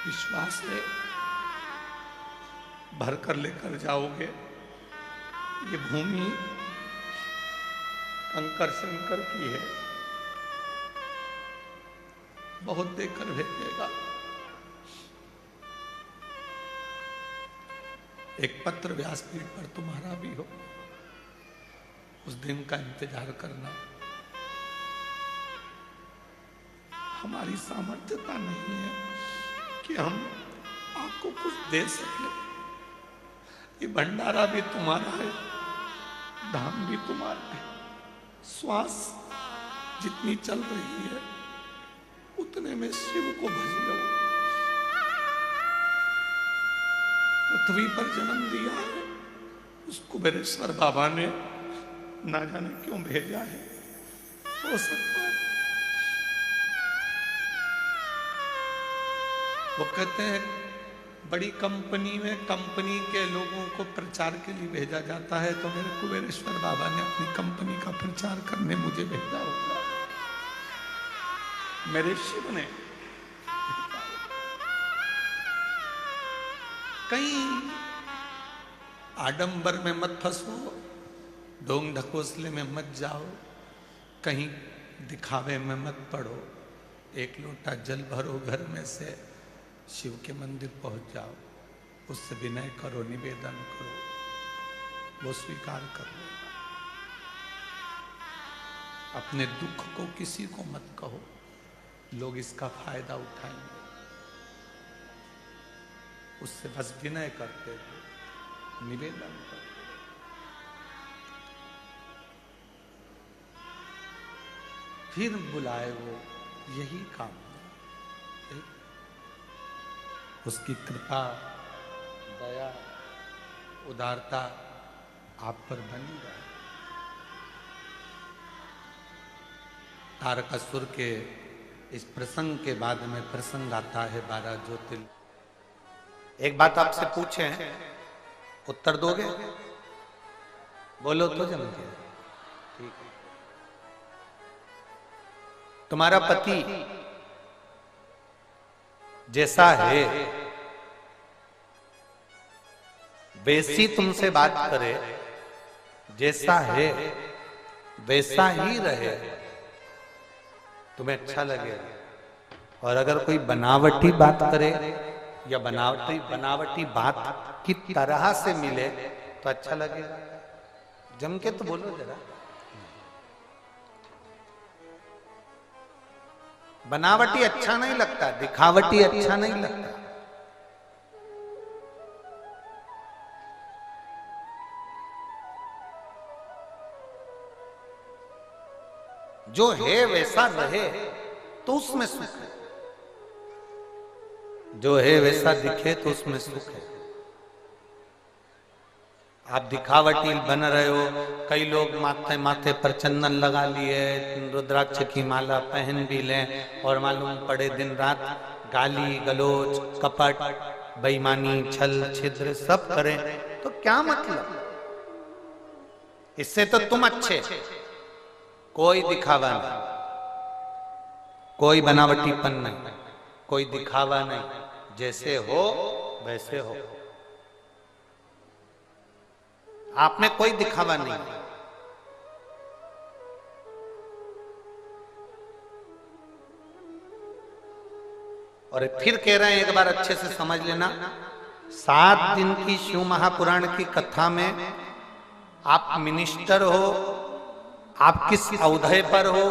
विश्वास है भरकर लेकर जाओगे। ये भूमि कंकर शंकर की है, बहुत देकर भेजेगा। एक पत्र व्यासपीठ पर तुम्हारा भी हो, उस दिन का इंतजार करना। हमारी सामर्थ्यता नहीं है कि हम आपको कुछ दे सके। ये भंडारा भी तुम्हारा है, धाम भी तुम्हारा है। श्वास जितनी चल रही है उतने में शिव को भज लो। पृथ्वी पर जन्म दिया है, उस कुबेरेश्वर बाबा ने ना जाने क्यों भेजा है। हो सकता है वो कहते हैं बड़ी कंपनी में कंपनी के लोगों को प्रचार के लिए भेजा जाता है, तो मेरे कुबेरेश्वर बाबा ने अपनी कंपनी का प्रचार करने मुझे भेजा होगा। मेरे शिव ने कहीं आडंबर में मत फंसो, ढोंग ढकोसले में मत जाओ, कहीं दिखावे में मत पड़ो। एक लोटा जल भरो घर में से, शिव के मंदिर पहुंच जाओ, उससे विनय करो, निवेदन करो, वो स्वीकार कर लेगा। अपने दुख को किसी को मत कहो, लोग इसका फायदा उठाएंगे। उससे बस विनय करते हुए निवेदन करो। फिर बुलाए वो, यही काम है। उसकी कृपा, दया, उदारता आप पर बनी रहे। तारकासुर के इस प्रसंग के बाद में प्रसंग आता है 12 ज्योतिर्लिंग। एक बात आपसे पूछे हैं, उत्तर दोगे? बोलो तो जम के। ठीक है। तुम्हारा पति जैसा है वैसी तुमसे बात करे, जैसा है वैसा ही रहे, तुम्हें अच्छा लगेगा। और अगर कोई बनावटी बात करे या बनावटी बात की तरह से मिले तो अच्छा लगेगा। जम के तो बोलो जरा। बनावटी अच्छा नहीं लगता, दिखावटी अच्छा नहीं लगता। जो है वैसा रहे तो उसमें सुख है, जो है वैसा दिखे तो उसमें सुख है। आप दिखावटी बन रहे हो, कई लोग माथे पर चंदन लगा लिए, रुद्राक्ष की माला पहन भी लें और मालूम पड़े दिन रात गाली गलोच कपट बेईमानी छल छिद्र सब करें तो क्या मतलब? इससे तो तुम अच्छे। कोई दिखावा नहीं, कोई बनावटीपन नहीं, कोई दिखावा नहीं, जैसे हो वैसे हो। आप में कोई दिखावा नहीं। और फिर कह रहे हैं, एक बार अच्छे से समझ लेना, 7 दिन की शिव महापुराण की कथा में आप मिनिस्टर हो, आप किस औहदे पर हो,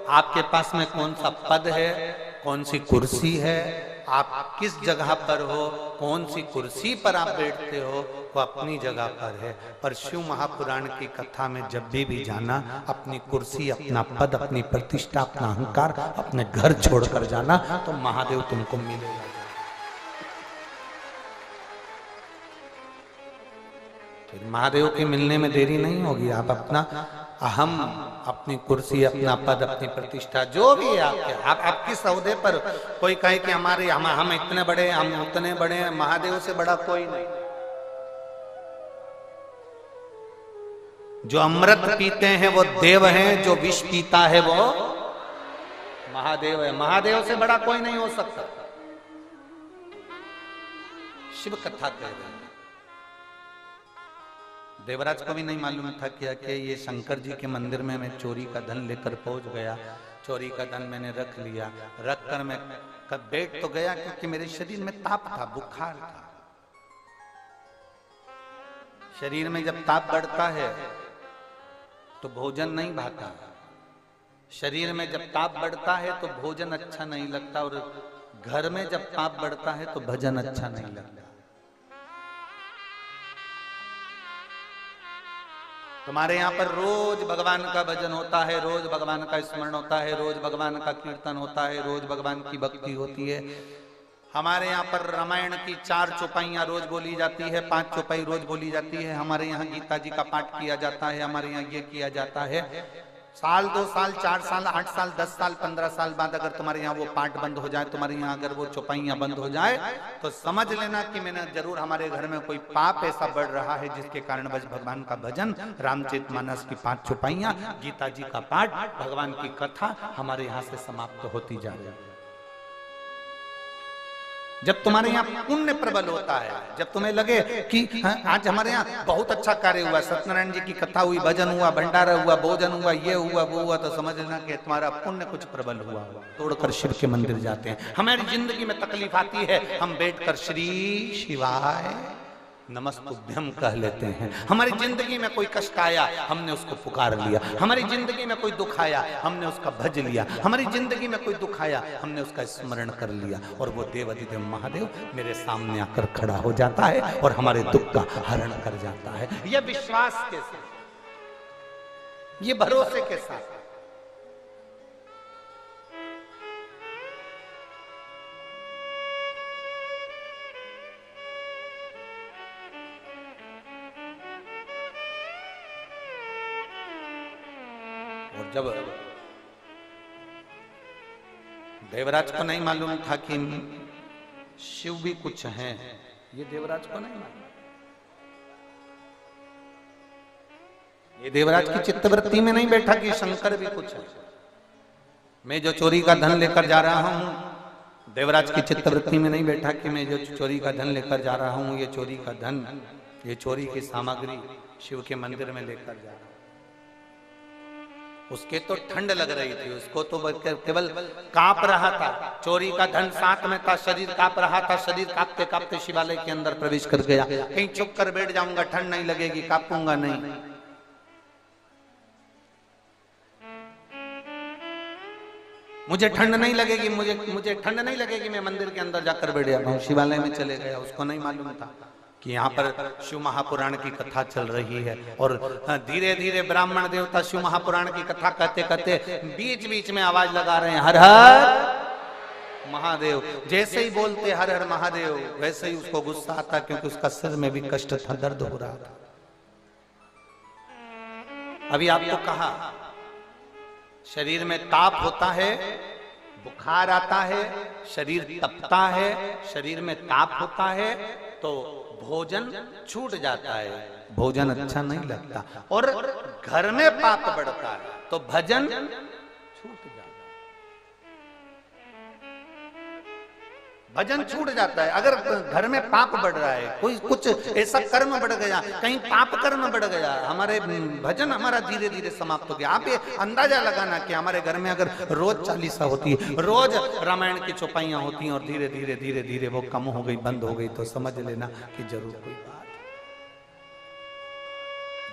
आपके पास में कौन सा पद है, कौन सी कुर्सी है, आप किस जगह पर हो, कौन सी कुर्सी पर आप बैठते हो, वो अपनी जगह पर है। पर शिव महापुराण की कथा में जब भी जाना, अपनी कुर्सी, अपना पद, अपनी प्रतिष्ठा, अपना अहंकार, अपने घर छोड़कर जाना, तो महादेव तुमको मिलेगा। फिर महादेव के मिलने में देरी नहीं होगी। आप अपना अहम, अपनी कुर्सी, अपना पद, अपनी प्रतिष्ठा, जो भी है आपके, आप किस औहदे पर, कोई कहे कि हम इतने बड़े, हम उतने बड़े, महादेव से बड़ा कोई नहीं। जो अमृत पीते हैं वो देव हैं, जो विष पीता है वो महादेव है। महादेव से बड़ा कोई नहीं हो सकता। शिव कथा कह रहे हैं। देवराज को भी नहीं मालूम था क्या कि ये शंकर जी के मंदिर में मैं चोरी का धन लेकर पहुंच गया। चोरी का धन मैंने रख लिया, रख कर मैं कब बैठ तो गया, क्योंकि मेरे शरीर में ताप था, बुखार था। शरीर में जब ताप बढ़ता है तो भोजन नहीं भाता, शरीर में जब ताप बढ़ता है तो भोजन अच्छा नहीं लगता, और घर में जब ताप बढ़ता है तो भजन अच्छा नहीं लगता। तुम्हारे यहाँ पर रोज भगवान का भजन होता है, रोज भगवान का स्मरण होता है, रोज भगवान का कीर्तन होता है, रोज भगवान की भक्ति होती है। हमारे यहाँ पर रामायण की 4 चौपाइयाँ रोज बोली जाती है, 5 चौपाई रोज बोली जाती है। हमारे यहाँ गीता जी का पाठ किया जाता है, हमारे यहाँ ये किया जाता है। साल 2 साल 4 साल 8 साल 10 साल 15 साल बाद अगर तुम्हारे यहाँ वो पाठ बंद हो जाए, तुम्हारे यहाँ अगर वो चौपाइयाँ बंद हो जाए, तो समझ लेना कि मैंने जरूर हमारे घर में कोई पाप ऐसा बढ़ रहा है जिसके कारण बस भगवान का भजन, रामचरितमानस की 5 चौपाइयाँ, गीता जी का पाठ, भगवान की कथा हमारे यहाँ से समाप्त होती जा रही है। जब तुम्हारे यहाँ पुण्य प्रबल होता है, जब तुम्हें लगे कि आज हमारे यहाँ बहुत अच्छा कार्य हुआ, सत्यनारायण जी की कथा हुई, भजन हुआ, भंडारा हुआ, भोजन हुआ, ये हुआ वो हुआ, तो समझ लेना कि तुम्हारा पुण्य कुछ प्रबल हुआ। तोड़कर शिव के मंदिर जाते हैं। हमारी जिंदगी में तकलीफ आती है, हम बैठकर श्री शिवाय नमस्तुभ्यम कह लेते हैं। हमारी जिंदगी में कोई कष्ट आया, हमने उसको पुकार लिया। हमारी जिंदगी में कोई दुख आया, हमने उसका भज लिया। हमारी जिंदगी में कोई दुख आया, हमने उसका स्मरण कर लिया, और वो देवाधिदेव महादेव मेरे सामने आकर खड़ा हो जाता है और हमारे दुख का हरण कर जाता है। ये विश्वास के साथ, ये भरोसे के साथ। और जब देवराज को नहीं मालूम था कि शिव भी कुछ हैं, ये देवराज को नहीं मालूम। ये देवराज की चित्तवृत्ति में नहीं बैठा कि शंकर भी कुछ है। मैं जो चोरी का धन लेकर जा रहा हूं, देवराज की चित्तवृत्ति में नहीं बैठा कि मैं जो चोरी का धन लेकर जा रहा हूं, ये चोरी का धन, ये चोरी की सामग्री शिव के मंदिर में लेकर जा रहा हूं। उसके तो ठंड लग रही थी, उसको तो केवल कांप रहा था। चोरी का धन साथ में था, शरीर कांप रहा था। शरीर कांपते कांपते शिवालय के अंदर प्रवेश कर गया। कहीं चुप कर बैठ जाऊंगा, ठंड नहीं लगेगी, कांपूंगा नहीं। मुझे ठंड नहीं लगेगी, मुझे ठंड नहीं लगेगी, मैं मंदिर के अंदर जाकर बैठ जाता हूँ। शिवालय में चले गया। उसको नहीं मालूम था कि यहाँ पर शिव महापुराण की कथा चल रही है। और धीरे धीरे ब्राह्मण देवता शिव महापुराण की कथा कहते कहते बीच बीच में आवाज लगा रहे हैं, हर हर महादेव। जैसे ही बोलते हर हर महादेव, वैसे ही उसको गुस्सा आता, क्योंकि उसका सिर में भी कष्ट था, दर्द हो रहा था। अभी आपको कहा शरीर में ताप होता है, बुखार आता है, शरीर तपता है, शरीर में ताप होता है तो भोजन छूट जाता है, भोजन अच्छा नहीं लगता। और घर में पाप बढ़ता है तो भजन छूट जाता है, भजन छूट जाता है। अगर घर में पाप बढ़ रहा है, कोई कुछ ऐसा कर्म बढ़ गया, कहीं पाप कर्म बढ़ गया, हमारे भजन हमारा धीरे धीरे समाप्त हो गया। आप ये अंदाजा लगाना कि हमारे घर में अगर रोज चालीसा होती है, रोज रामायण की चौपाइयां होती हैं और धीरे धीरे धीरे धीरे वो कम हो गई, बंद हो गई, तो समझ लेना कि जरूर कोई बात,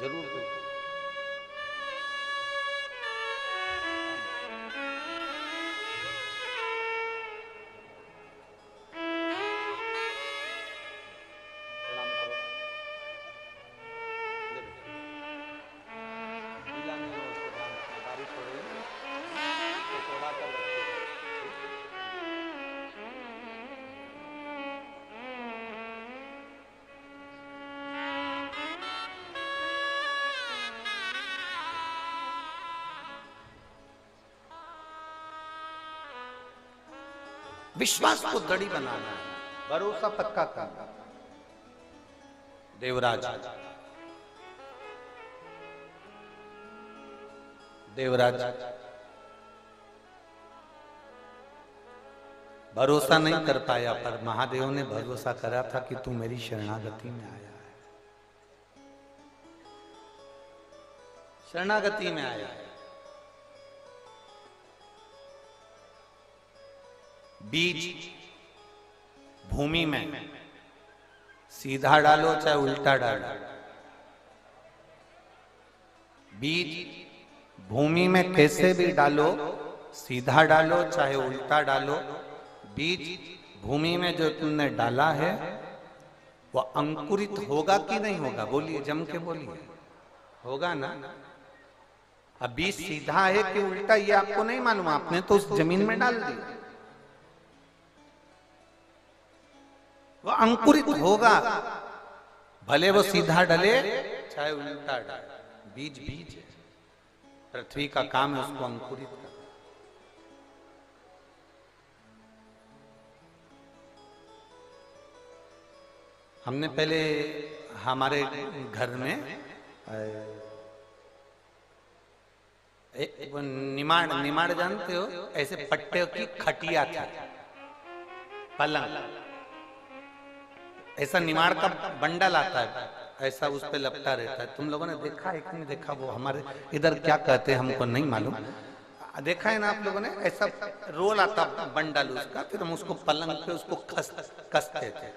जरूर कोई। विश्वास को दड़ी बनाना है, भरोसा पक्का करना। देवराज भरोसा नहीं कर पाया, पर महादेव ने भरोसा करा था कि तू मेरी शरणागति में आया है, शरणागति में आया है। बीज भूमि में सीधा डालो चाहे उल्टा डालो, बीज भूमि में कैसे भी डालो, सीधा डालो चाहे उल्टा डालो, बीज भूमि में जो तुमने डाला है वो अंकुरित होगा कि नहीं होगा? बोलिए, जम के बोलिए, होगा ना? अब बीज सीधा है कि उल्टा ये आपको नहीं मालूम, आपने तो उस जमीन में डाल दिया, वो अंकुरित होगा, भले वो सीधा डले चाहे उल्टा डाले, बीज बीज है। पृथ्वी का काम है उसको अंकुरित करना। हमने पहले हमारे घर में निमाड़ जानते हो, ऐसे पट्टे की खटिया थी, पलंग, ऐसा निमाड़ का बंडल आता है, ऐसा उस पे लपटा रहता है। तुम लोगों ने देखा है कि नहीं देखा? वो हमारे इधर क्या कहते हैं हमको नहीं मालूम, देखा है ना आप लोगों ने? ऐसा रोल आता बंडल उसका, फिर हम उसको पलंग पे उसको कसते थे।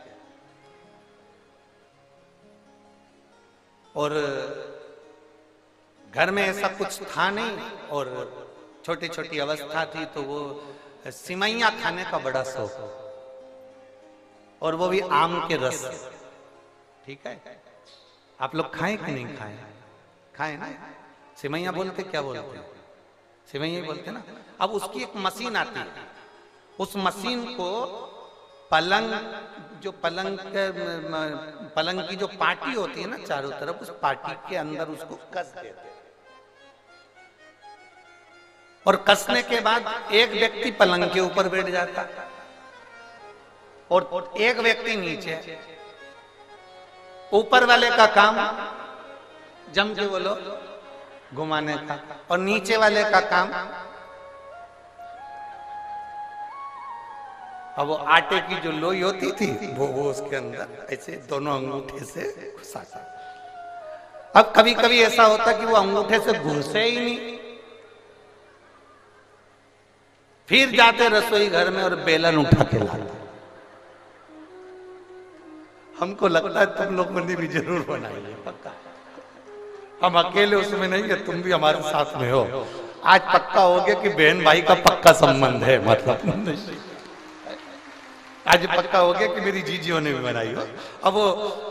और घर में ऐसा कुछ था नहीं, और छोटी छोटी अवस्था थी, तो वो सिमैया खाने का बड़ा शौक, और वो भी आम के रस। ठीक है, आप लोग खाएं कि नहीं खाएं? खाएं ना? सिमैया बोलते क्या बोलते हैं? सिमैया बोलते ना। अब उसकी एक मशीन आती है, उस मशीन को पलंग, जो पलंग की जो पार्टी होती है ना चारों तरफ, उस पार्टी के अंदर उसको कस देते हैं, और कसने के बाद एक व्यक्ति पलंग के ऊपर बैठ जाता और एक व्यक्ति नीचे। ऊपर वाले का काम जम के बोलो घुमाने का, और नीचे वाले का काम, अब वो आटे की जो लोई होती थी वो उसके अंदर ऐसे दोनों अंगूठे से घुसाता। अब कभी कभी ऐसा होता कि वो अंगूठे से घुसे ही नहीं, फिर जाते रसोई घर में और बेलन उठा के लाते। हमको लगता है तुम लोगों ने भी जरूर बनाई है, पक्का। हम अकेले उसमें नहीं है, तुम भी हमारे साथ में हो। आज पक्का हो गया कि बहन भाई का पक्का संबंध है, मतलब आज पक्का हो गया कि मेरी जीजियों ने भी बनाई हो। अब वो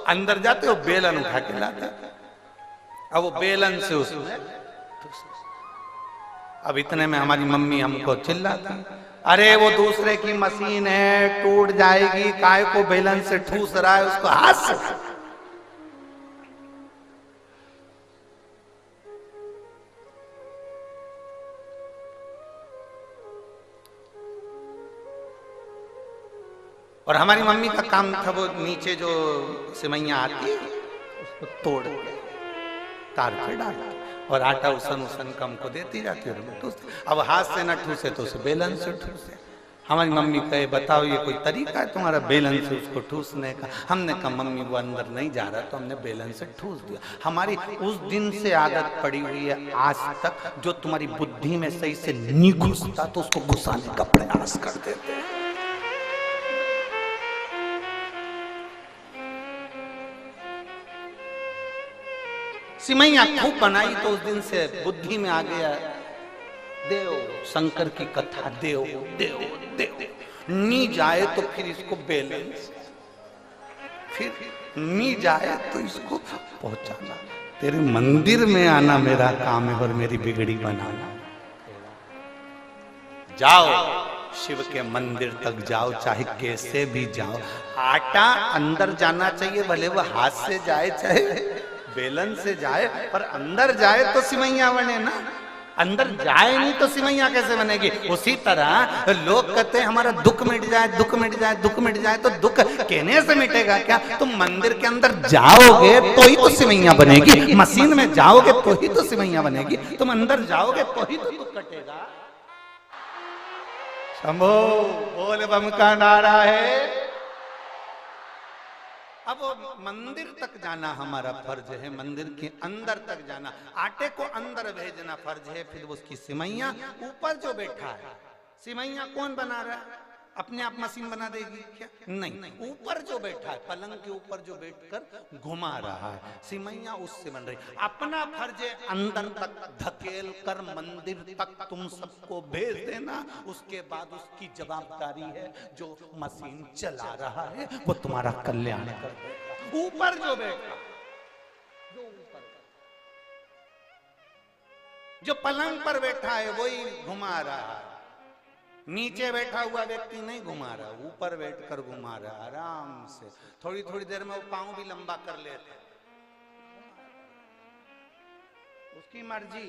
अंदर जाते हो, बेलन उठा के लाते, अब वो बेलन से उसमें, अब इतने में हमारी मम्मी हमको चिल्लाती, अरे वो दूसरे की मशीन है, टूट जाएगी, काय को बेलन से ठूस रहा है, उसको हाथ से। और हमारी मम्मी का काम था वो नीचे जो सिमैया आती है उसको तोड़ के तार पे डाल और आटा उसन उसन कम को देती जाती है। अब हाथ से ना ठूसे तो उसे बेलन से ठूसे। हमारी मम्मी कहे बताओ ये कोई तरीका है तुम्हारा बेलन से उसको ठूसने का? हमने कहा मम्मी वो अंदर नहीं जा रहा, तो हमने बेलन से ठूस दिया। हमारी उस दिन से आदत पड़ी हुई है आज तक, जो तुम्हारी बुद्धि में सही से नहीं घुसता तो उसको घुसाने का प्रयास कर देते हैं। सिमैया खूब बनाई तो उस दिन से बुद्धि में आ गया, देव शंकर की कथा, देव देव देव, नी जाए तो फिर इसको बेलन, फिर नी जाए तो इसको पहुंचाना। तेरे मंदिर में आना मेरा काम है और मेरी बिगड़ी बनाना। जाओ शिव के मंदिर तक जाओ, चाहे कैसे भी जाओ, आटा अंदर जाना चाहिए, भले वो हाथ से जाए चाहे बेलन से जाए, पर अंदर जाए तो सिमैया बने ना। अंदर जाए नहीं तो सिमैया कैसे बनेगी? उसी तरह लोग कहते हैं हमारा दुख मिट जाए, दुख मिट जाए, दुख मिट जाए, तो दुख कहने से मिटेगा क्या? तुम मंदिर के अंदर जाओगे तो ही तो सिमैया बनेगी, मशीन में जाओगे तो ही तो सिमैया बनेगी, तुम अंदर जाओगे तो ही तो दुख कटेगा। शंभो बोल बम का नारा है। अब मंदिर तक जाना हमारा फर्ज है, मंदिर के अंदर तक जाना, आटे को अंदर भेजना फर्ज है। फिर उसकी सिमैया ऊपर जो बैठा है, सिमैया कौन बना रहा है? अपने आप मशीन बना देगी क्या? नहीं, ऊपर जो बैठा है, पलंग के ऊपर जो बैठकर घुमा रहा है, सिमैया उससे बन रही। अपना फर्ज है अंदर तक धकेल कर मंदिर तक तुम सबको भेज देना। उसके बाद उसकी जवाबदारी है जो मशीन चला रहा है वो तुम्हारा कल्याण कर देगा। ऊपर जो बैठा, जो पलंग पर बैठा है वही घुमा रहा है, नीचे बैठा हुआ व्यक्ति नहीं घुमा रहा, ऊपर बैठकर घुमा रहा आराम से। थोड़ी थोड़ी देर में वो पांव भी लंबा कर लेते, उसकी मर्जी।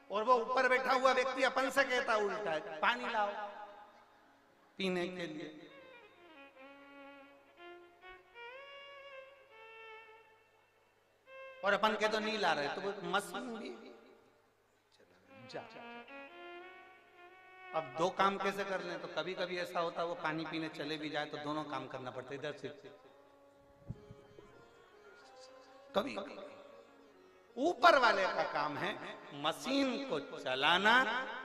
और वो ऊपर बैठा हुआ व्यक्ति अपन से कहता उल्टा है, पानी लाओ पीने के लिए। और अपन के तो नहीं ला रहे, तो वो मशीन भी जा। अब दो काम कैसे कर लें? तो कभी कभी ऐसा होता है वो पानी पीने चले भी जाए तो दोनों काम करना पड़ता है, इधर से कभी ऊपर वाले का काम है मशीन को चलाना,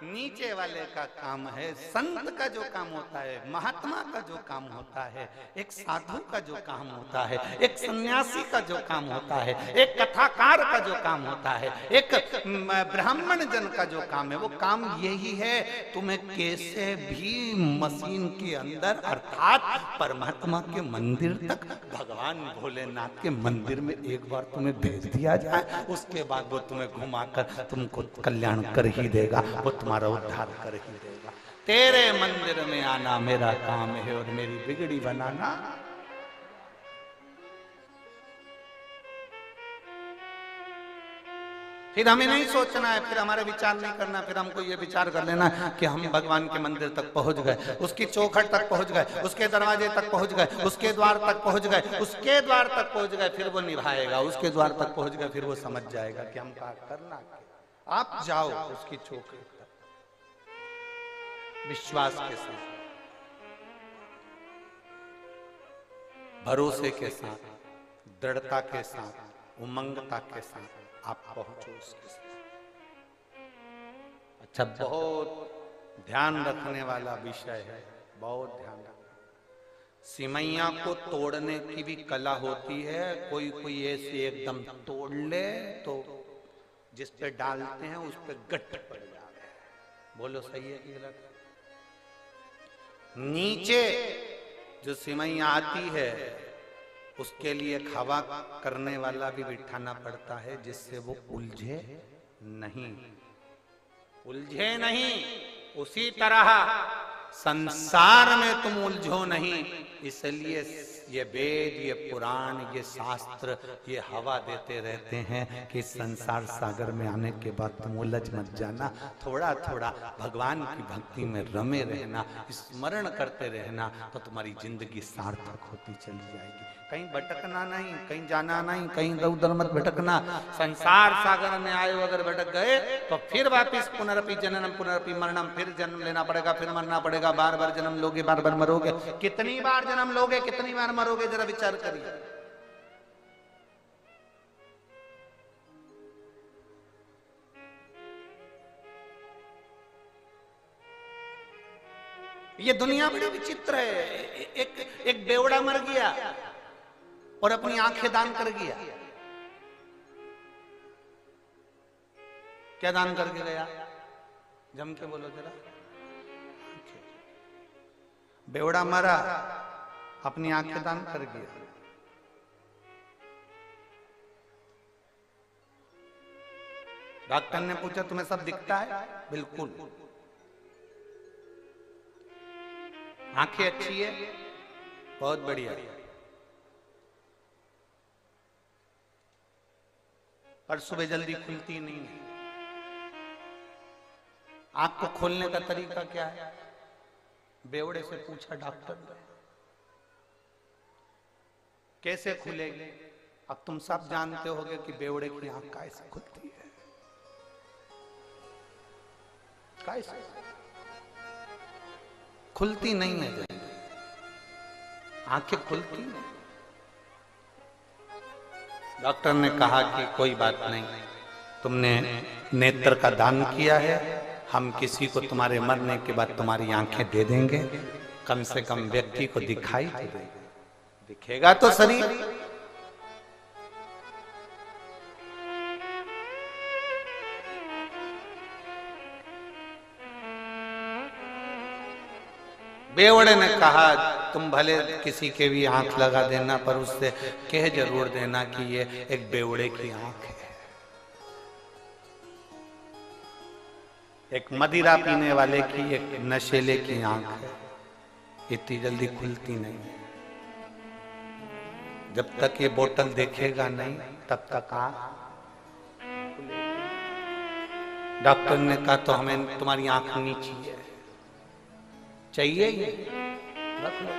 नीचे वाले का काम है, संत का जो काम होता है, महात्मा का जो काम होता है, एक साधु का जो काम होता है, एक सन्यासी का जो काम होता है, एक कथाकार का जो काम होता है, एक ब्राह्मण जन का जो काम है, वो काम यही है, तुम्हें कैसे भी मशीन के अंदर अर्थात परमात्मा के मंदिर तक, भगवान भोलेनाथ के मंदिर में एक बार तुम्हें भेज दिया जाए, उसके बाद वो तुम्हें घुमाकर तुमको कल्याण कर ही देगा, वो तुम्हारा उद्धार कर ही देगा। तेरे मंदिर में आना मेरा काम है और मेरी बिगड़ी बनाना। फिर हमें नहीं सोचना है, फिर हमारे विचार नहीं करना, फिर हमको ये विचार कर लेना कि हम भगवान के मंदिर तक पहुंच गए, उसकी चौखट तक पहुंच गए, उसके दरवाजे तक पहुंच गए, उसके द्वार तक पहुंच गए, उसके द्वार तक पहुंच गए, फिर वो निभाएगा। उसके द्वार तक पहुंच गए, फिर वो समझ जाएगा कि हम क्या करना। आप जाओ उसकी चौखट तक विश्वास के साथ, भरोसे के साथ, दृढ़ता के साथ, उमंगता के साथ आप पहुंचो उसके साथ। अच्छा, बहुत ध्यान रखने वाला विषय है, बहुत ध्यान रखना। सिमैया को तोड़ने की भी कला होती है। कोई कोई ऐसे एकदम तोड़ ले तो जिस पे डालते हैं उस पे गट्ट पड़ जाता है। बोलो सही है कि गलत? नीचे जो सिमैया आती है उसके लिए हवा करने वाला भी बिठाना पड़ता है, जिससे वो उलझे नहीं, उलझे नहीं। उसी तरह संसार में तुम उलझो नहीं, इसलिए ये वेद, ये पुराण, ये शास्त्र, ये हवा देते रहते हैं कि संसार सागर में आने के बाद तुम उलझ मत जाना, थोड़ा थोड़ा भगवान की भक्ति में रमे रहना, स्मरण करते रहना, तो तुम्हारी जिंदगी सार्थक होती चली जाएगी। कहीं भटकना नहीं, कहीं जाना नहीं, कहीं इधर उधर मत भटकना। संसार सागर में आए अगर भटक गए तो फिर वापिस पुनरपि जननम पुनरपि मरणम, फिर जन्म लेना पड़ेगा, फिर मरना पड़ेगा, बार बार जन्म लोगे, बार बार मरोगे। कितनी बार जन्म लोगे, कितनी बार मरोगे, जरा विचार करिए। ये दुनिया बड़ी विचित्र है। एक बेवड़ा मर गया और अपनी आंखें दान कर गया। क्या दान करके गया? जम के बोलो जरा। बेवड़ा मरा, अपनी आंखें दान कर गया। डॉक्टर ने पूछा तुम्हें सब दिखता है? बिल्कुल। आंखें अच्छी है? बहुत बढ़िया। पर सुबह जल्दी खुलती नहीं है। आंख को खोलने का तरीका क्या है? बेवड़े से पूछा डॉक्टर ने, कैसे खुलेगी? अब तुम सब जानते होगे कि बेवड़े की आंख कैसे खुलती है। कैसे खुलती नहीं है जल्दी, आंखें खुलती नहीं। डॉक्टर ने कहा कि कोई बात नहीं, तुमने नेत्र का दान किया है, हम किसी को तुम्हारे मरने के बाद तुम्हारी आंखें दे देंगे, कम से कम व्यक्ति को दिखाई तो देगा, दिखेगा तो शरीर। बेवड़े ने कहा तुम भले किसी के भी आंख लगा देना, पर उससे कह जरूर देना कि ये एक बेवड़े की आंख है। एक मदिरा पीने वाले की, एक नशेले की आंख है, इतनी जल्दी खुलती नहीं है। जब तक ये बोतल देखेगा नहीं तब तक आंख। डॉक्टर ने कहा तो हमें तुम्हारी आंख नीची है, चाहिए ये रख लो।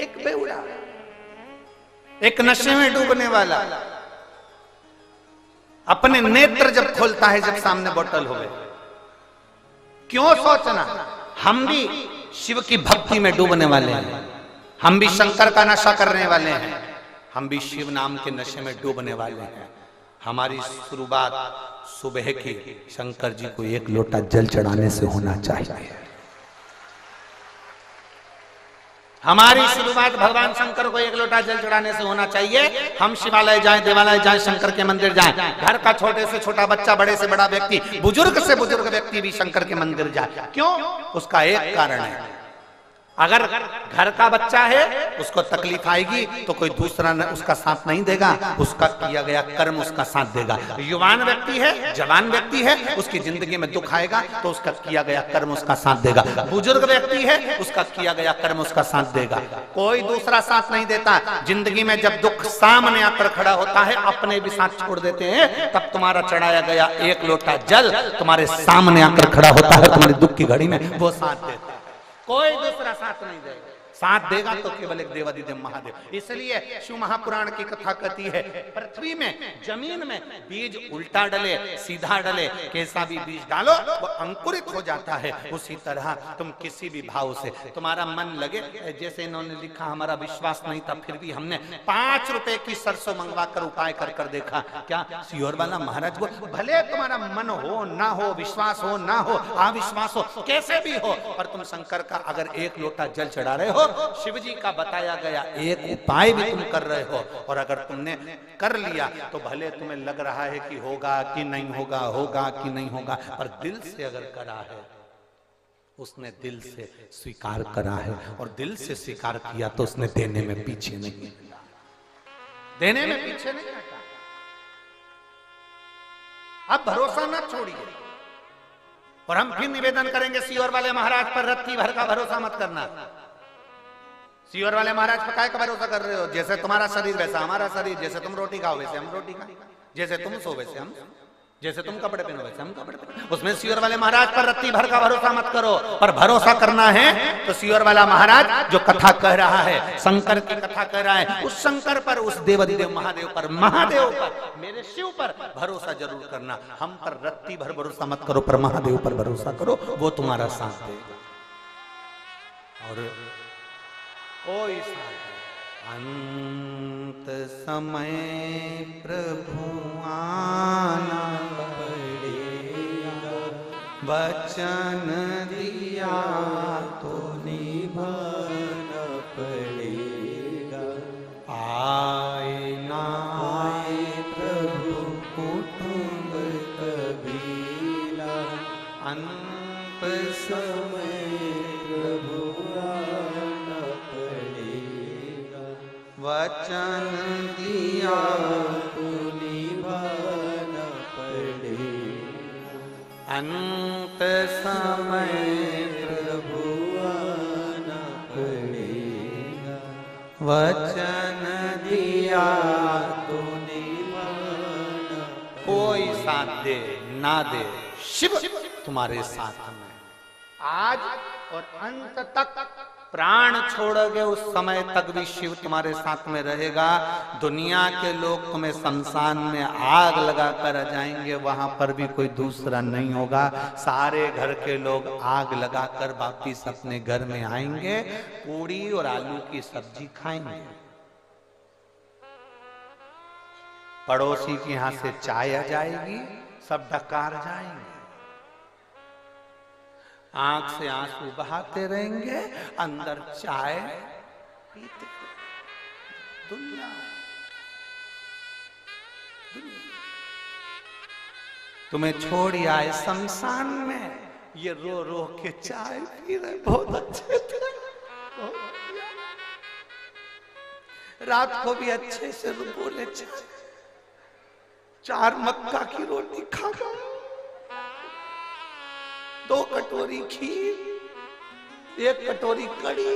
एक बेवड़ा, एक नशे में डूबने वाला अपने नेत्र जब खोलता है, जब सामने बोतल हो गए, क्यों सोचना? हम भी शिव की भक्ति में डूबने वाले हैं, हम भी शंकर का नशा करने वाले हैं, हम भी शिव नाम के नशे में डूबने वाले हैं। हमारी शुरुआत सुबह की शंकर जी को एक लोटा जल चढ़ाने से होना चाहिए। हमारी शुरुआत भगवान शंकर को एक लोटा जल चढ़ाने से होना चाहिए। हम शिवालय जाएं, देवालय जाएं, शंकर के मंदिर जाएं, घर का छोटे से छोटा बच्चा, बड़े से बड़ा व्यक्ति, बुजुर्ग से बुजुर्ग व्यक्ति भी शंकर के मंदिर जाए। क्यों? उसका एक कारण है, अगर घर का बच्चा है उसको तकलीफ आएगी तो कोई दूसरा उसका साथ नहीं देगा, उसका किया गया कर्म उसका साथ देगा। युवान व्यक्ति है, जवान व्यक्ति है, उसकी जिंदगी में दुख आएगा तो उसका किया गया कर्म उसका साथ देगा। बुजुर्ग व्यक्ति है, उसका किया गया कर्म उसका साथ देगा, कोई दूसरा साथ नहीं देता। जिंदगी में जब दुख सामने आकर खड़ा होता है, अपने भी साथ छोड़ देते हैं, तब तुम्हारा चढ़ाया गया एक लोटा जल तुम्हारे सामने आकर खड़ा होता है, तुम्हारी दुख की घड़ी में वो साथ देता है, कोई दूसरा साथ नहीं देगा। साथ देगा तो केवल एक देवाधिदेव महादेव। इसलिए शिव महापुराण की कथा कहती है, पृथ्वी में, जमीन में बीज उल्टा डले सीधा डले, कैसा भी बीज डालो वो अंकुरित हो जाता है। उसी तरह तुम किसी भी भाव से तुम्हारा मन लगे, जैसे इन्होंने लिखा हमारा विश्वास नहीं था फिर भी हमने 5 रुपए की सरसों मंगवा कर उपाय कर कर देखा। क्या सीहोर वाला महाराज को, भले तुम्हारा मन हो ना हो, विश्वास हो ना हो, अविश्वास हो, कैसे भी हो, पर तुम शंकर का अगर 1 लोटा जल चढ़ा रहे हो, शिव जी का बताया गया एक उपाय भी तुम कर रहे हो, और अगर तुमने कर लिया तो भले तुम्हें लग रहा है कि होगा कि नहीं होगा, होगा कि नहीं होगा, पर दिल से अगर करा है, उसने दिल से स्वीकार करा है, और दिल से स्वीकार किया तो उसने देने में पीछे नहीं, देने में पीछे नहीं हटा। अब भरोसा न छोड़िए, और हम फिर निवेदन करेंगे सीहोर वाले महाराज पर रत्ती भर का भरोसा मत करना। सीहोर वाले महाराज पर काय का भरोसा कर रहे हो? जैसे तुम्हारा शरीर वैसा हमारा शरीर, जैसे तुम रोटी खाओ वैसे हम रोटी खाएं, जैसे तुम सो वैसे हम, जैसे तुम कपड़े पहनो वैसे हम कपड़े पहनो। उसमें सीहोर वाले महाराज पर रत्ती भर का भरोसा मत करो, पर भरोसा करना है तो सीहोर वाला महाराज जो कथा कह रहा है, शंकर की कथा कह रहा है, उस शंकर पर, उस देवाधिदेव महादेव पर, महादेव पर, मेरे शिव पर भरोसा जरूर करना। हम पर रत्ती भर भरोसा मत करो, पर महादेव पर भरोसा करो, वो तुम्हारा साथ देगा। और कोई अंत समय प्रभु आना पड़ेगा, वचन दिया तो निभाना पड़ेगा। आए ना आए प्रभु कुटुंब कबीला, अंत समय प्रभु आना पड़ेगा, वचन दिया तो निभाना पड़ेगा। अंत समय प्रभु आना पड़ेगा, वचन दिया तो निभाना। कोई साथ दे ना दे, शिव तुम्हारे साथ में आज और अंत तक। प्राण छोड़ोगे उस समय तक भी शिव तुम्हारे साथ में रहेगा। दुनिया के लोग तुम्हें शमशान में आग लगा कर जाएंगे, वहां पर भी कोई दूसरा नहीं होगा। सारे घर के लोग आग लगाकर वापिस अपने घर में आएंगे, पूड़ी और आलू की सब्जी खाएंगे। पड़ोसी के यहां से चाय आ जाएगी, सब डकार जाएंगे, आंख से आंसू बहाते रहेंगे, अंदर चाय पीते। दुनिया तुम्हें छोड़ आए शमशान में, ये रो रो के चाय पी रहे, बहुत अच्छे थे, रात को भी अच्छे से बोले, 4 मक्का की रोटी खा गए, 2 कटोरी खीर, 1 कटोरी कड़ी।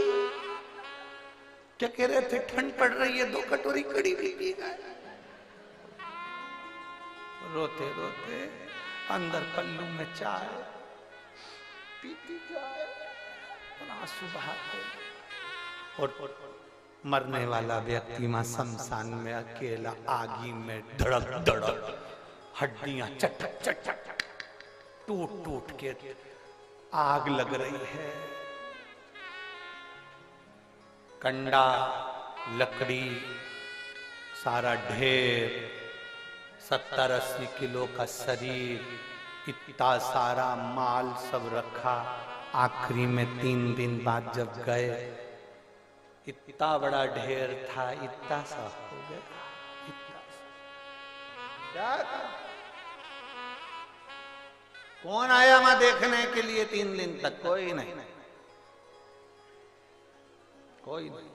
क्या कह रहे थे? ठंड पड़ रही है, 2 कटोरी कड़ी भी पी गए। रोते रोते अंदर पल्लू में चाय पीती जाए और आंसू बहाते, और मरने वाला व्यक्ति मां शमशान में अकेला आगी में धड़क धड़क, हड्डियां चटक चटक टूट टूट के आग लग रही है। कंडा, लकड़ी, सारा ढेर, 70-80 किलो का शरीर, इतना सारा माल सब रखा। आखिरी में 3 दिन बाद जब गए, इतना बड़ा ढेर था, इतना सा हो गया, इतना सा। कौन आया वहां देखने के लिए 3 दिन तक? कोई नहीं, कोई नहीं।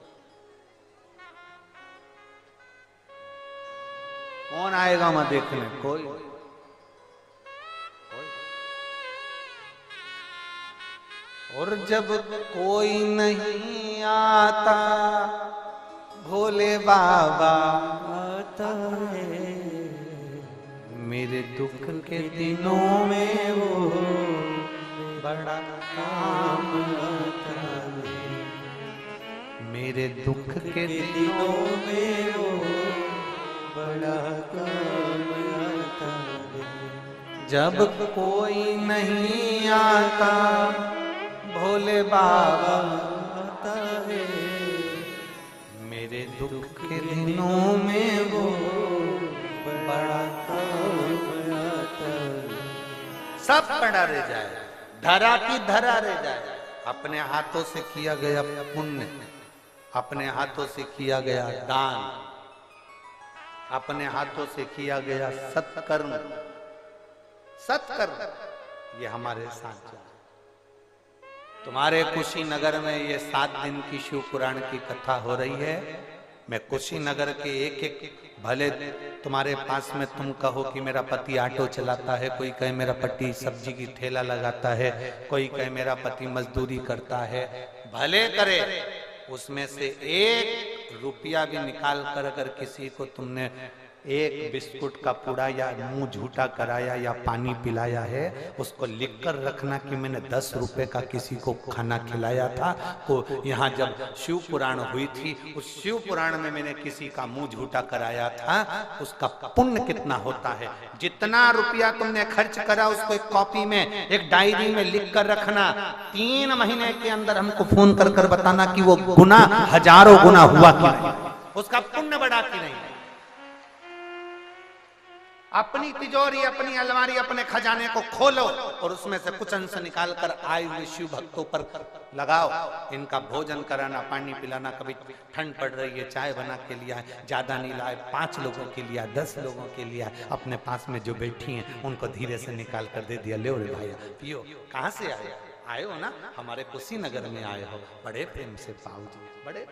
कौन आएगा वहां देखने? कोई नहीं, कोई। और जब कोई नहीं आता, भोले बाबा आता है, मेरे दुख के दिनों में वो बड़ा काम आता है। मेरे दुख के दिनों में वो बड़ा काम आता है। जब कोई नहीं आता भोले बाबा आता है। मेरे दुख के दिनों में वो बड़ा काम आता है। सब पड़ा रह जाए, धरा की धरा रह जाए। अपने हाथों से किया गया पुण्य, अपने हाथों से किया गया दान, अपने हाथों से किया गया सत्कर्म, सत्कर्म ये हमारे साथ जाए। तुम्हारे कुशीनगर में ये 7 दिन की शिव पुराण की कथा हो रही है। मैं कुशीनगर के एक एक, भले तुम्हारे पास में तुम कहो कि मेरा पति ऑटो चलाता है, कोई कहे मेरा पति सब्जी की ठेला लगाता है, कोई कहे मेरा पति मजदूरी करता है, भले करे, उसमें से 1 रुपया भी निकाल कर अगर किसी को तुमने 1 बिस्कुट का पूड़ा या मुंह झूठा कराया या पानी पिलाया है, उसको लिख कर रखना कि मैंने 10 रुपए का किसी को खाना खिलाया था। को यहाँ जब शिव पुराण हुई थी, उस शिव पुराण में मैंने किसी का मुंह झूठा कराया था, उसका पुण्य कितना होता है। जितना रुपया तुमने खर्च करा उसको एक कॉपी में, एक डायरी में लिख कर रखना। 3 महीने के अंदर हमको फोन कर कर बताना कि वो गुना हजारों गुना हुआ कि नहीं, उसका पुण्य बढ़ा कि नहीं। अपनी तिजोरी, अपनी अलमारी, अपने खजाने को खोलो और उसमें से कुछ अंश निकाल कर आए हुए शिव भक्तों पर लगाओ। इनका भोजन कराना, पानी पिलाना, कभी ठंड पड़ रही है चाय बना के लिया है, ज्यादा नहीं लाए, 5 लोगों के लिए, 10 लोगों के लिए, अपने पास में जो बैठी हैं उनको धीरे से निकाल कर दे दिया, ले रे भैया पियो। कहाँ से आए हो ना, हमारे कुशीनगर में आए हो, बड़े प्रेम से पाऊ जी, बड़े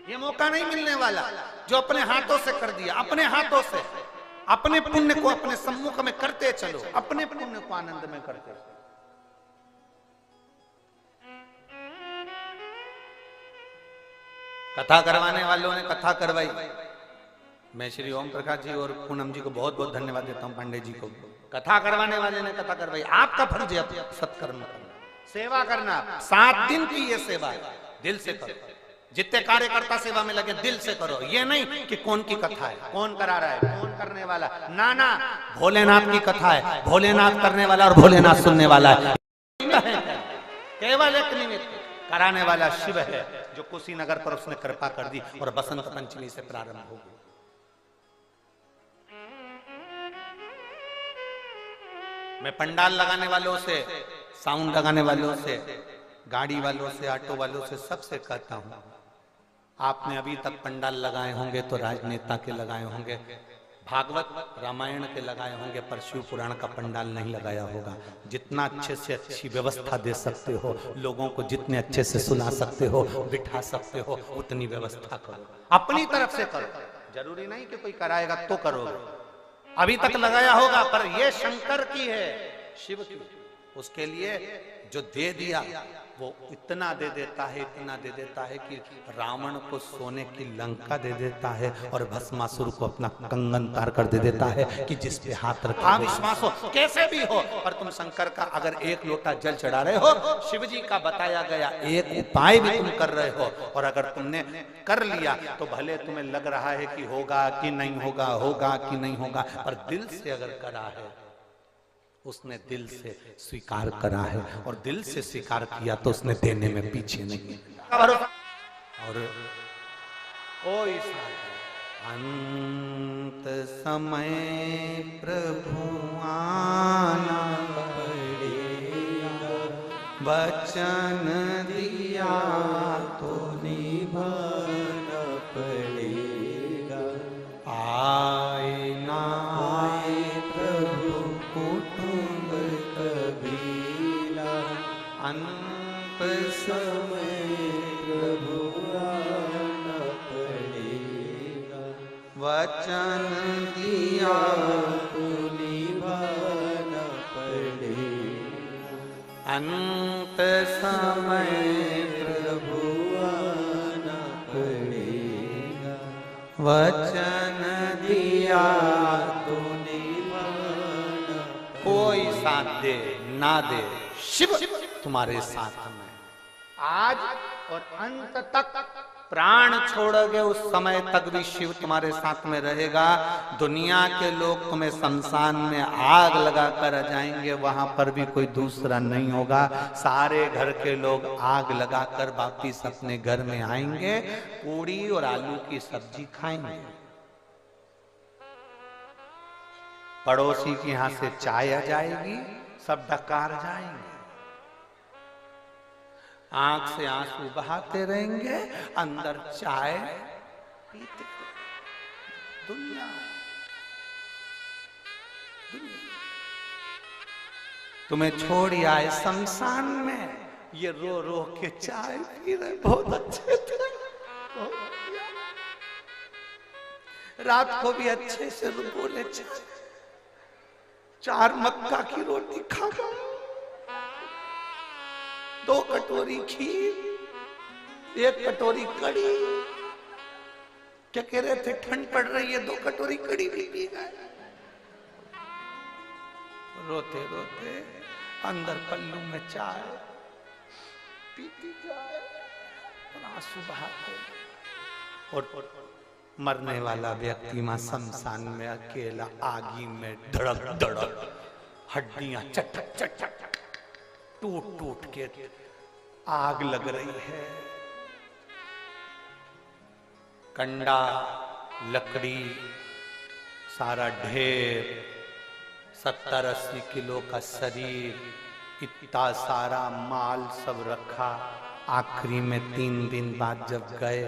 ये मौका नहीं मिलने वाला जो अपने हाथों से कर दिया। अपने हाथों से अपने पुण्य को अपने सम्मुख में करते चलो, अपने पुण्य को आनंद में करते चलो। कथा करवाने वालों ने कथा करवाई। मैं श्री ओम प्रकाश जी और पूनम जी को बहुत बहुत धन्यवाद देता हूं, पांडे जी को। कथा करवाने वाले ने कथा करवाई। आपका फर्ज है सत्कर्म करना, सेवा करना। 7 दिन की ये सेवा है, दिल से करो। जितने कार्यकर्ता सेवा में लगे दिल से करो। ये नहीं कि कौन की कथा है, कौन करा रहा है, कौन करने वाला, ना ना, भोलेनाथ की कथा है, भोलेनाथ करने वाला और भोलेनाथ सुनने वाला है। केवल एक निमित्त कराने वाला शिव है, जो कुशीनगर पर उसने कृपा कर दी और बसंत पंचमी से प्रारंभ हो गई। मैं पंडाल लगाने वालों से, साउंड लगाने वालों से, गाड़ी वालों से, ऑटो वालों से, सबसे कहता हूं, आपने अभी तक पंडाल लगाए होंगे तो राजनेता के लगाए होंगे, भागवत रामायण के लगाए होंगे, पर शिव पुराण का पंडाल नहीं लगाया होगा। जितना अच्छे से अच्छी व्यवस्था दे सकते हो, लोगों को जितने अच्छे से सुना सकते हो, बिठा सकते हो, उतनी व्यवस्था करो, अपनी तरफ से करो। जरूरी नहीं कि कोई कराएगा तो करोगे। अभी तक लगाया होगा, पर यह शंकर की है, शिव की। उसके लिए जो दे दिया वो इतना दे देता है, इतना दे देता है कि रावण को सोने की लंका दे देता है और भस्मासुर को अपना कंगन तार कर दे देता है कि जिस पे हाथ रखा विश्वास हो, कैसे भी हो। पर तुम शंकर का अगर 1 लोटा जल चढ़ा रहे हो, शिव जी का बताया गया एक उपाय भी तुम कर रहे हो, और अगर तुमने कर लिया तो भले तुम्हें लग रहा है कि होगा कि नहीं होगा, होगा कि नहीं होगा, पर दिल से अगर करा है, उसने दिल से स्वीकार करा है, और दिल से स्वीकार किया तो उसने देने में पीछे नहीं। और कोई अंत समय प्रभु आना पड़ेगा, वचन दिया तो निभाना पड़ेगा। आए ना आए प्रभु कुटुंब कबीला, अंत समय प्रभु आना पड़ेगा, वचन दिया तो निभाना पड़ेगा। अंत समय प्रभु आना पड़ेगा, वचन दिया तो निभाना। कोई साथ दे ना दे, शिव तुम्हारे साथ में। आज और अंत तक प्राण छोड़ोगे उस समय तक भी शिव तुम्हारे साथ में रहेगा। दुनिया के लोग तुम्हें शमशान में आग लगाकर जाएंगे, वहां पर भी कोई दूसरा नहीं होगा। सारे घर के लोग आग लगाकर वापिस अपने घर में आएंगे, पूड़ी और आलू की सब्जी खाएंगे। पड़ोसी के यहां से चाय आ जाएगी, सब डकार जाएंगे, आंख से आंसू बहाते रहेंगे, अंदर चाय पीते। दुनिया तुम्हें छोड़ आए शमशान में, ये रो रो के चाय पी रहे, बहुत अच्छे थे, रात को भी अच्छे से बोले चाय, 4 मक्का की रोटी खा गए, 2 कटोरी खीर, 1 कटोरी कड़ी। क्या कह रहे थे, ठंड पड़ रही है, 2 कटोरी कड़ी भी पी गए। रोते रोते अंदर पल्लू में चाय पीती जाए और आंसू बहाते, और मरने वाला व्यक्ति मां शमशान में अकेला आगी में धड़क धड़क, हड्डियां चटक चटक टूट टूट के आग लग रही है। कंडा, लकड़ी, सारा ढेर, 70-80 किलो का शरीर, इतना सारा माल सब रखा। आखिरी में 3 दिन बाद जब गए,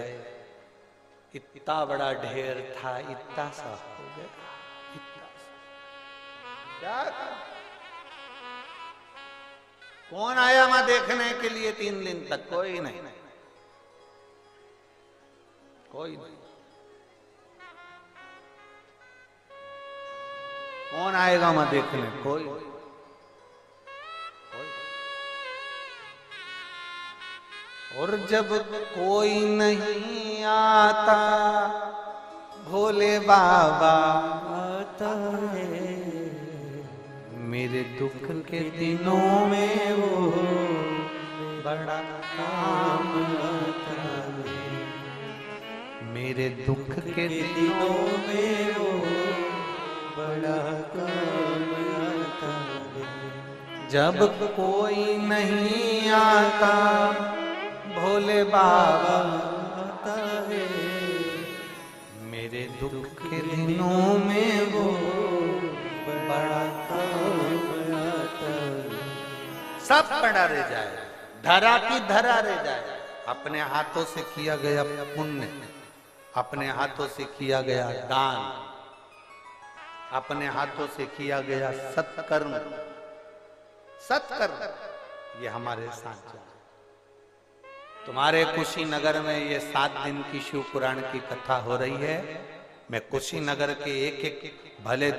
इतना बड़ा ढेर था, इतना सा हो गया, इतना सा। क्या कौन आया वहां देखने के लिए 3 दिन तक? कोई नहीं, कोई नहीं। कौन आएगा वहां देखने? कोई। और जब कोई नहीं आता, भोले बाबा आता है, मेरे दुख के दिनों में वो बड़ा काम आता है, मेरे दुख के दिनों में वो बड़ा काम आता है। जब कोई नहीं आता, भोले बाबा आता है, मेरे दुख के दिनों में वो बड़ा काम आता है। सब पड़ा रह जाए, धरा की धरा रह जाए। अपने हाथों से किया गया पुण्य, अपने हाथों से किया गया दान, अपने हाथों से किया गया सत्कर्म, सत्कर्म, ये हमारे साथ जाए। तुम्हारे कुशीनगर में ये 7 दिन की शिव पुराण की कथा हो रही है। मैं कुशीनगर के एक एक, भले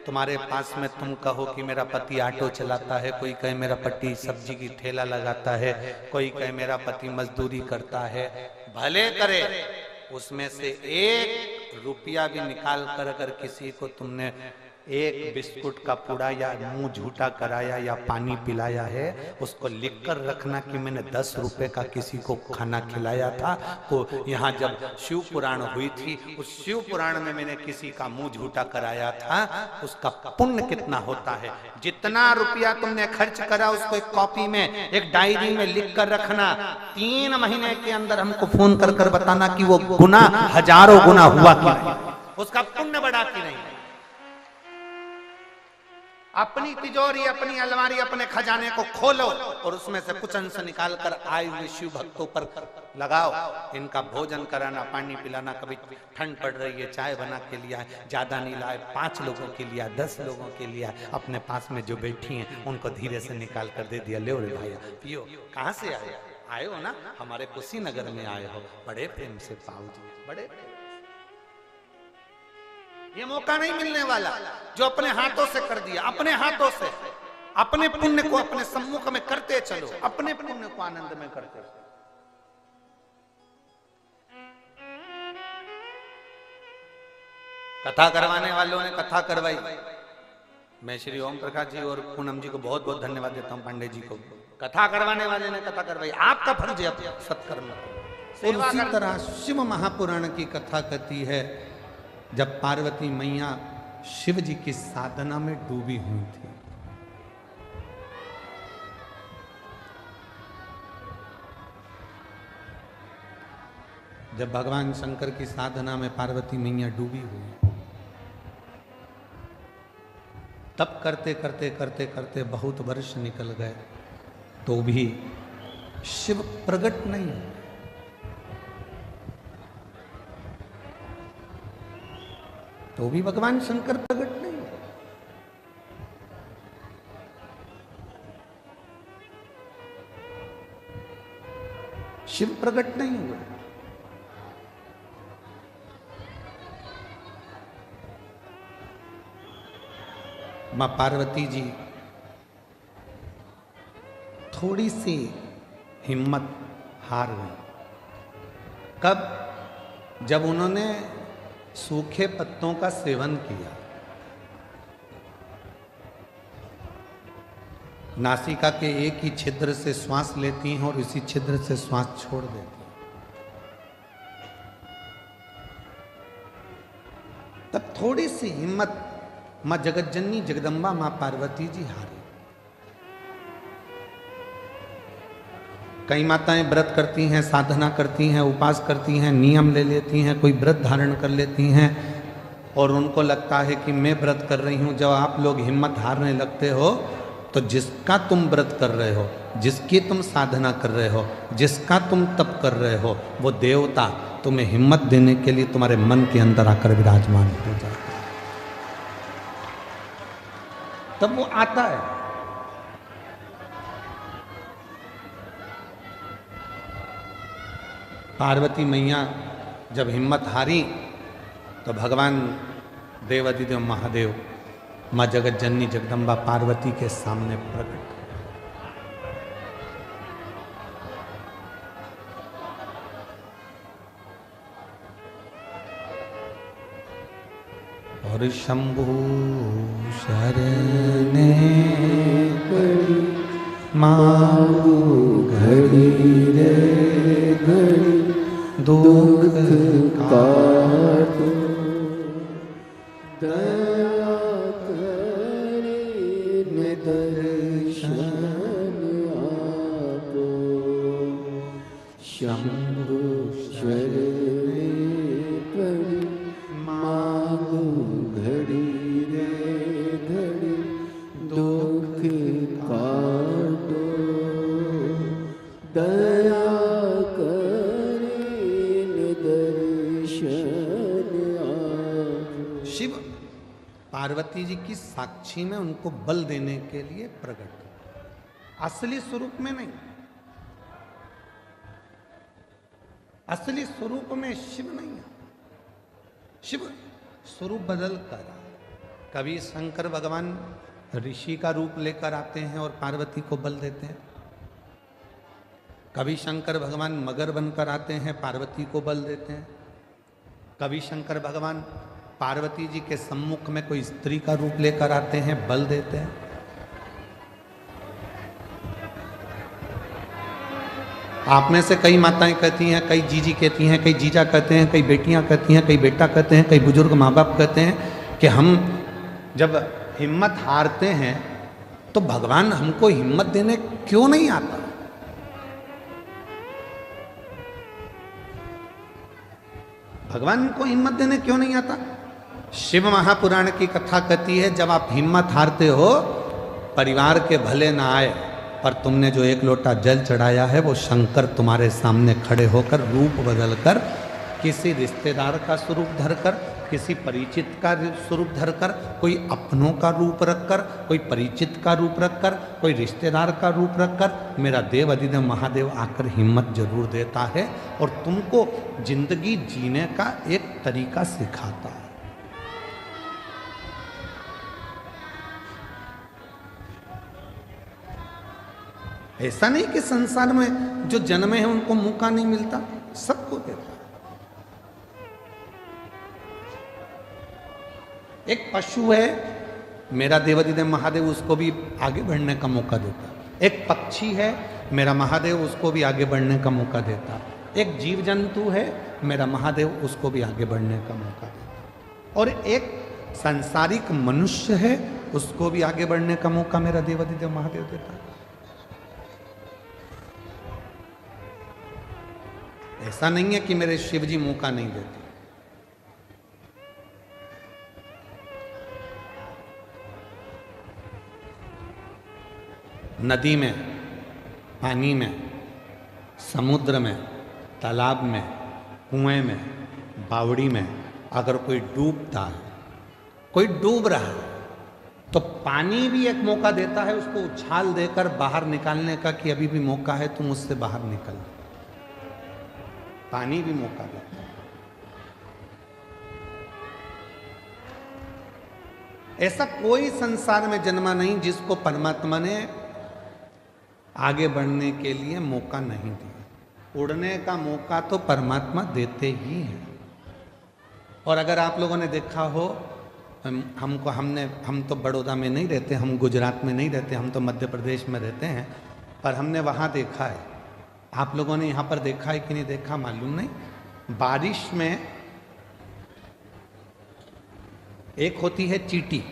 तुम्हारे पास में तुम कहो कि मेरा पति ऑटो चलाता है, कोई कहे मेरा पति सब्जी की ठेला लगाता है, कोई कहे मेरा पति मजदूरी करता है, भले करे, उसमें से 1 रुपया भी निकाल कर अगर किसी को तुमने 1 बिस्कुट का पूड़ा या मुंह झूठा कराया या पानी पिलाया है, उसको लिख कर रखना कि मैंने 10 रुपए का किसी को खाना खिलाया था। तो यहाँ जब शिव पुराण हुई थी, उस शिव पुराण में मैंने किसी का मुंह झूठा कराया था, उसका पुण्य कितना होता है। जितना रुपया तुमने खर्च करा उसको एक कॉपी में, एक डायरी में लिख कर रखना। 3 महीने के अंदर हमको फोन कर कर बताना कि वो गुना हजारों गुना हुआ कि नहीं, उसका पुण्य बढ़ा कि नहीं। अपनी तिजोरी, अपनी अलमारी, अपने खजाने को खोलो और उसमें से कुछ अंश निकाल कर आए हुए शिव भक्तों पर लगाओ। इनका भोजन कराना, पानी पिलाना, कभी ठंड पड़ रही है चाय बना के लिया, ज्यादा नहीं लाए, 5 लोगों के लिया, 10 लोगों के लिया, अपने पास में जो बैठी हैं उनको धीरे से निकाल कर दे दिया, ले रे भाई पियो। कहाँ से आए? आए हो ना, हमारे कुशीनगर में आए हो, बड़े प्रेम से पाओ जी, बड़े। ये मौका नहीं मिलने वाला जो अपने हाथों से कर दिया, अपने हाथों से अपने पुण्य को अपने सम्मुख में करते चलो, अपने पुण्य को आनंद में करते चलो। कथा करवाने वालों ने कथा करवाई। मैं श्री ओम प्रकाश जी और पूनम जी को बहुत बहुत धन्यवाद देता हूं, पांडे जी को। कथा करवाने वाले ने कथा करवाई, आपका फर्ज है अब सत्कर्म। और उसी तरह शिव महापुराण की कथा कहती है जब पार्वती मैया शिव जी की साधना में डूबी हुई थी, जब भगवान शंकर की साधना में पार्वती मैया डूबी हुई, तब करते करते करते करते बहुत वर्ष निकल गए तो भी शिव प्रकट नहीं हुए। तो भी भगवान शंकर प्रकट नहीं हुए। शिव प्रकट नहीं हुए। मां पार्वती जी थोड़ी सी हिम्मत हार गई। कब? जब उन्होंने सूखे पत्तों का सेवन किया, नासिका के एक ही छिद्र से श्वास लेती हैं और इसी छिद्र से श्वास छोड़ देती हैं, तब थोड़ी सी हिम्मत मां जगतजननी जगदम्बा मां पार्वती जी हारी। कई माताएं व्रत करती हैं, साधना करती हैं, उपास करती हैं, नियम ले लेती हैं, कोई व्रत धारण कर लेती हैं और उनको लगता है कि मैं व्रत कर रही हूं। जब आप लोग हिम्मत हारने लगते हो तो जिसका तुम व्रत कर रहे हो, जिसकी तुम साधना कर रहे हो, जिसका तुम तप कर रहे हो, वो देवता तुम्हें हिम्मत देने के लिए तुम्हारे मन के अंदर आकर विराजमान हो जाता है। तब वो आता है। पार्वती मैया जब हिम्मत हारी तो भगवान देवाधिदेव महादेव मां जगतजननी जगदम्बा पार्वती के सामने प्रकट। और शंभु शरणे पड़ी मांगू घड़ी रे घड़ी दुख काटो दया करे दर्शन आपो शंभु शरणे पड़ी मांगू घड़ी रे घड़ी दुख काटो दया करे दर्शन आपो। शिव पार्वती जी की साक्षी में उनको बल देने के लिए प्रकट, असली स्वरूप में नहीं। असली स्वरूप में शिव नहीं है। शिव स्वरूप बदल कर कभी शंकर भगवान ऋषि का रूप लेकर आते हैं और पार्वती को बल देते हैं, कभी शंकर भगवान मगर बनकर आते हैं, पार्वती को बल देते हैं, कभी शंकर भगवान पार्वती जी के सम्मुख में कोई स्त्री का रूप लेकर आते हैं, बल देते हैं। आप में से कई माताएं कहती हैं, कई जीजी कहती हैं, कई जीजा कहते हैं, कई बेटियां कहती हैं, कई बेटा कहते हैं, कई बुजुर्ग माँ बाप कहते हैं कि हम जब हिम्मत हारते हैं तो भगवान हमको हिम्मत देने क्यों नहीं आता। भगवान को हिम्मत देने क्यों नहीं आता। शिव महापुराण की कथा कहती है जब आप हिम्मत हारते हो, परिवार के भले ना आए पर तुमने जो एक लोटा जल चढ़ाया है वो शंकर तुम्हारे सामने खड़े होकर रूप बदलकर किसी रिश्तेदार का स्वरूप धरकर, किसी परिचित का स्वरूप धरकर, कोई अपनों का रूप रखकर, कोई परिचित का रूप रखकर, कोई रिश्तेदार का रूप रखकर मेरा देव अधिदेव महादेव आकर हिम्मत जरूर देता है और तुमको जिंदगी जीने का एक तरीका सिखाता है। ऐसा नहीं कि संसार में जो जन्मे हैं उनको मौका नहीं मिलता, सबको देता है। एक पशु है, मेरा देवाधिदेव महादेव उसको भी आगे बढ़ने का मौका देता है। एक पक्षी है, मेरा महादेव उसको भी आगे बढ़ने का मौका देता है। एक जीव जंतु है, मेरा महादेव उसको भी आगे बढ़ने का मौका देता। और एक सांसारिक मनुष्य है, उसको भी आगे बढ़ने का मौका मेरा देवाधिदेव महादेव देता है। ऐसा नहीं है कि मेरे शिव जी मौका नहीं देते। नदी में, पानी में, समुद्र में, तालाब में, कुएं में, बावड़ी में अगर कोई डूबता है, कोई डूब रहा है, तो पानी भी एक मौका देता है उसको उछाल देकर बाहर निकालने का कि अभी भी मौका है, तुम उससे बाहर निकल। पानी भी मौका देता है। ऐसा कोई संसार में जन्मा नहीं जिसको परमात्मा ने आगे बढ़ने के लिए मौका नहीं दिया। उड़ने का मौका तो परमात्मा देते ही हैं। और अगर आप लोगों ने देखा हो, हम तो बड़ौदा में नहीं रहते, हम गुजरात में नहीं रहते, हम तो मध्य प्रदेश में रहते हैं, पर हमने वहाँ देखा है। आप लोगों ने यहाँ पर देखा है कि नहीं देखा मालूम नहीं। बारिश में एक होती है चींटी,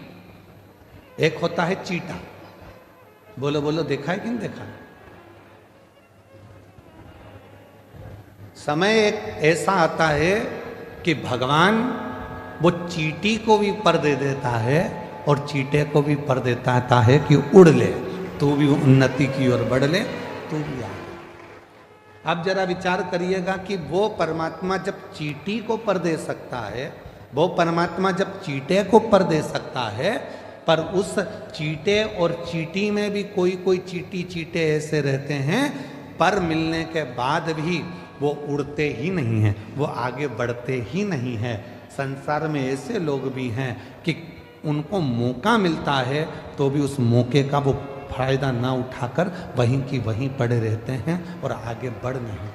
एक होता है चीटा। बोलो बोलो, देखा है कि नहीं देखा? समय एक ऐसा आता है कि भगवान वो चींटी को भी पर दे देता है और चीटे को भी पर देता है कि उड़ ले, तू भी उन्नति की ओर बढ़ ले, तू भी आ। अब जरा विचार करिएगा कि वो परमात्मा जब चींटी को पर दे सकता है, वो परमात्मा जब चीटे को पर दे सकता है, पर उस चीटे और चींटी में भी कोई कोई चींटी चीटे ऐसे रहते हैं पर मिलने के बाद भी वो उड़ते ही नहीं हैं, वो आगे बढ़ते ही नहीं हैं। संसार में ऐसे लोग भी हैं कि उनको मौका मिलता है तो भी उस मौके का वो फायदा ना उठाकर वहीं की वहीं पड़े रहते हैं और आगे बढ़ नहीं।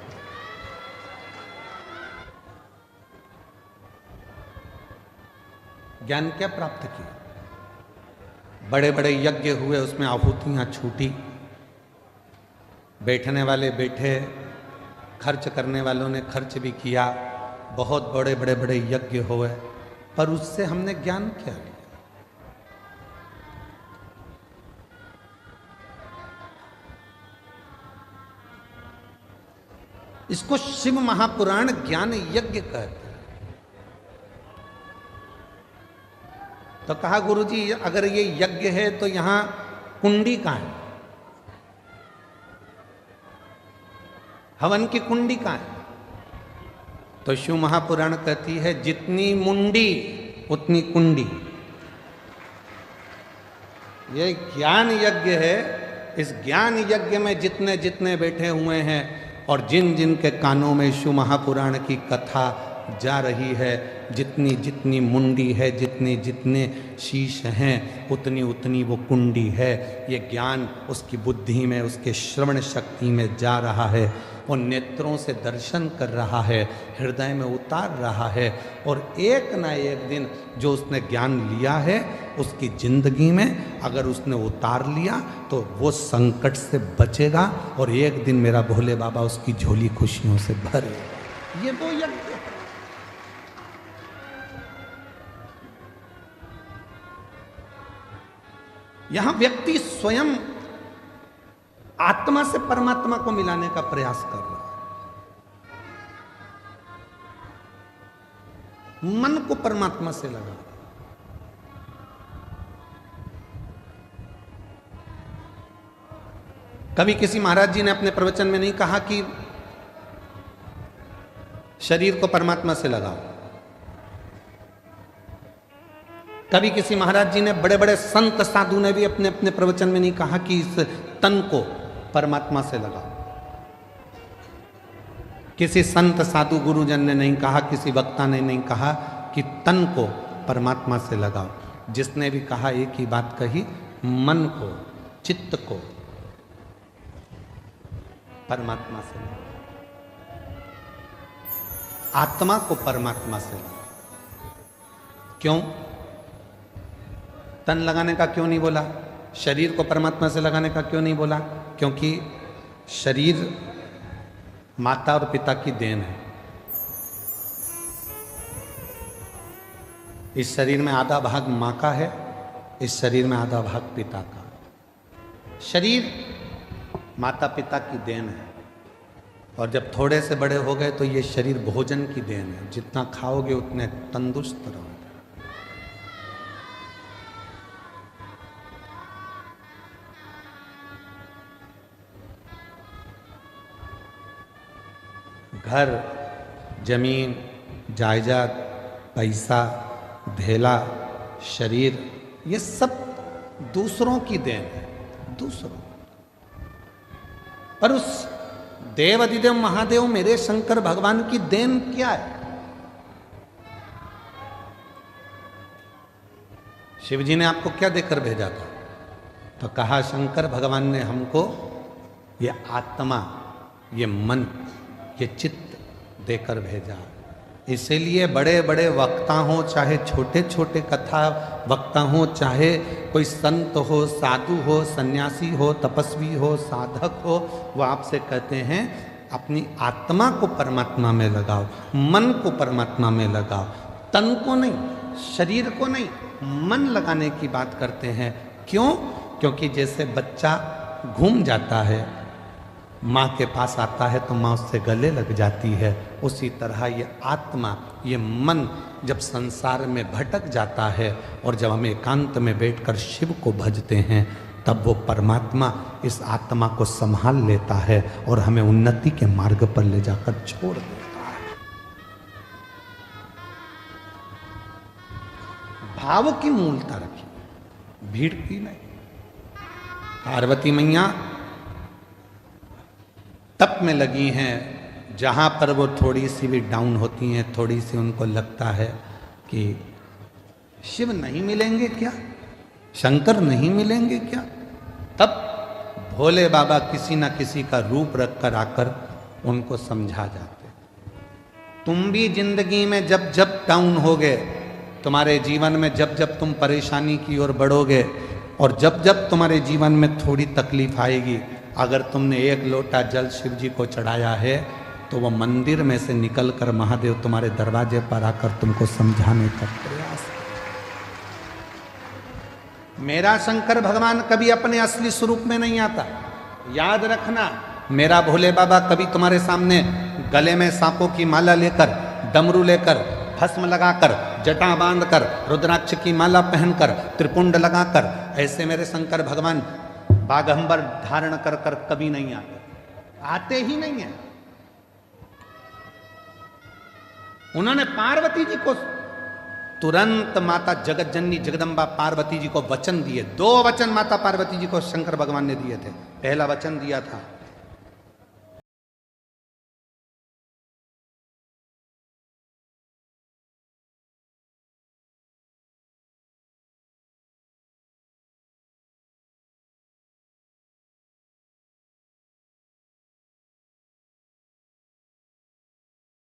ज्ञान क्या प्राप्त किया? बड़े बड़े यज्ञ हुए, उसमें आहुतियां छूटी, बैठने वाले बैठे, खर्च करने वालों ने खर्च भी किया, बहुत बड़े बड़े बड़े यज्ञ हुए, पर उससे हमने ज्ञान क्या लिया? इसको शिव महापुराण ज्ञान यज्ञ कहते हैं। तो कहा गुरुजी अगर ये यज्ञ है तो यहां कुंडी कहां है? हवन की कुंडी कहां है? तो शिव महापुराण कहती है जितनी मुंडी उतनी कुंडी। ये ज्ञान यज्ञ है। इस ज्ञान यज्ञ में जितने जितने बैठे हुए हैं और जिन जिन के कानों में शिव महापुराण की कथा जा रही है, जितनी जितनी मुंडी है, जितने जितने शीश हैं, उतनी उतनी वो कुंडी है। ये ज्ञान उसकी बुद्धि में, उसके श्रवण शक्ति में जा रहा है, वो नेत्रों से दर्शन कर रहा है, हृदय में उतार रहा है, और एक ना एक दिन जो उसने ज्ञान लिया है उसकी जिंदगी में अगर उसने उतार लिया तो वो संकट से बचेगा और एक दिन मेरा भोले बाबा उसकी झोली खुशियों से भरेगा। ये वो यज्ञ है। यहां व्यक्ति स्वयं आत्मा से परमात्मा को मिलाने का प्रयास कर रहा है, मन को परमात्मा से लगा रहा है। कभी किसी महाराज जी ने अपने प्रवचन में नहीं कहा कि शरीर को परमात्मा से लगाओ। कभी किसी महाराज जी ने, बड़े बड़े संत साधु ने भी अपने अपने प्रवचन में नहीं कहा कि इस तन को परमात्मा से लगाओ। किसी संत साधु गुरुजन ने नहीं कहा, किसी वक्ता ने नहीं कहा कि तन को परमात्मा से लगाओ। जिसने भी कहा एक ही बात कही, मन को, चित्त को परमात्मा से लगाओ, आत्मा को परमात्मा से लगाओ। क्यों? तन लगाने का क्यों नहीं बोला? शरीर को परमात्मा से लगाने का क्यों नहीं बोला? क्योंकि शरीर माता और पिता की देन है। इस शरीर में आधा भाग माँ का है, इस शरीर में आधा भाग पिता का। शरीर माता पिता की देन है, और जब थोड़े से बड़े हो गए तो ये शरीर भोजन की देन है। जितना खाओगे उतने तंदुरुस्त रहोगे। घर, जमीन, जायदाद, पैसा, धेला, शरीर, ये सब दूसरों की देन है, दूसरों। पर उस देव अधिदेव महादेव मेरे शंकर भगवान की देन क्या है? शिव जी ने आपको क्या देकर भेजा था? तो कहा शंकर भगवान ने हमको ये आत्मा, ये मन, ये चित्त देकर भेजा। इसीलिए बड़े बड़े वक्ता हो, चाहे छोटे छोटे कथा वक्ता हो, चाहे कोई संत हो, साधु हो, सन्यासी हो, तपस्वी हो, साधक हो, वो आपसे कहते हैं अपनी आत्मा को परमात्मा में लगाओ, मन को परमात्मा में लगाओ, तन को नहीं, शरीर को नहीं, मन लगाने की बात करते हैं। क्यों? क्योंकि जैसे बच्चा घूम जाता है, माँ के पास आता है तो माँ उससे गले लग जाती है, उसी तरह ये आत्मा, ये मन जब संसार में भटक जाता है और जब हम एकांत में बैठकर शिव को भजते हैं, तब वो परमात्मा इस आत्मा को संभाल लेता है और हमें उन्नति के मार्ग पर ले जाकर छोड़ देता है। भाव की मूलता रखी, भीड़ की नहीं। पार्वती मैया तप में लगी हैं, जहाँ पर वो थोड़ी सी भी डाउन होती हैं, थोड़ी सी उनको लगता है कि शिव नहीं मिलेंगे क्या, शंकर नहीं मिलेंगे क्या, तब भोले बाबा किसी न किसी का रूप रख कर आकर उनको समझा जाते। तुम भी जिंदगी में जब जब डाउन होगे, तुम्हारे जीवन में जब जब तुम परेशानी की ओर बढ़ोगे और जब जब तुम्हारे जीवन में थोड़ी तकलीफ आएगी, अगर तुमने एक लोटा जल शिव जी को चढ़ाया है तो वो मंदिर में से निकलकर महादेव तुम्हारे दरवाजे पर आकर तुमको समझाने का प्रयास। मेरा शंकर भगवान कभी अपने असली स्वरूप में नहीं आता, याद रखना। मेरा भोले बाबा कभी तुम्हारे सामने गले में सांपों की माला लेकर, डमरू लेकर, भस्म लगाकर, जटा बांधकर, रुद्राक्ष की माला पहनकर, त्रिपुंड लगाकर, ऐसे मेरे शंकर भगवान बागंबर धारण कर कर कभी नहीं आते ही नहीं है। उन्होंने पार्वती जी को तुरंत माता जगत जननी जगदम्बा पार्वती जी को वचन दिए। 2 वचन माता पार्वती जी को शंकर भगवान ने दिए थे। पहला वचन दिया था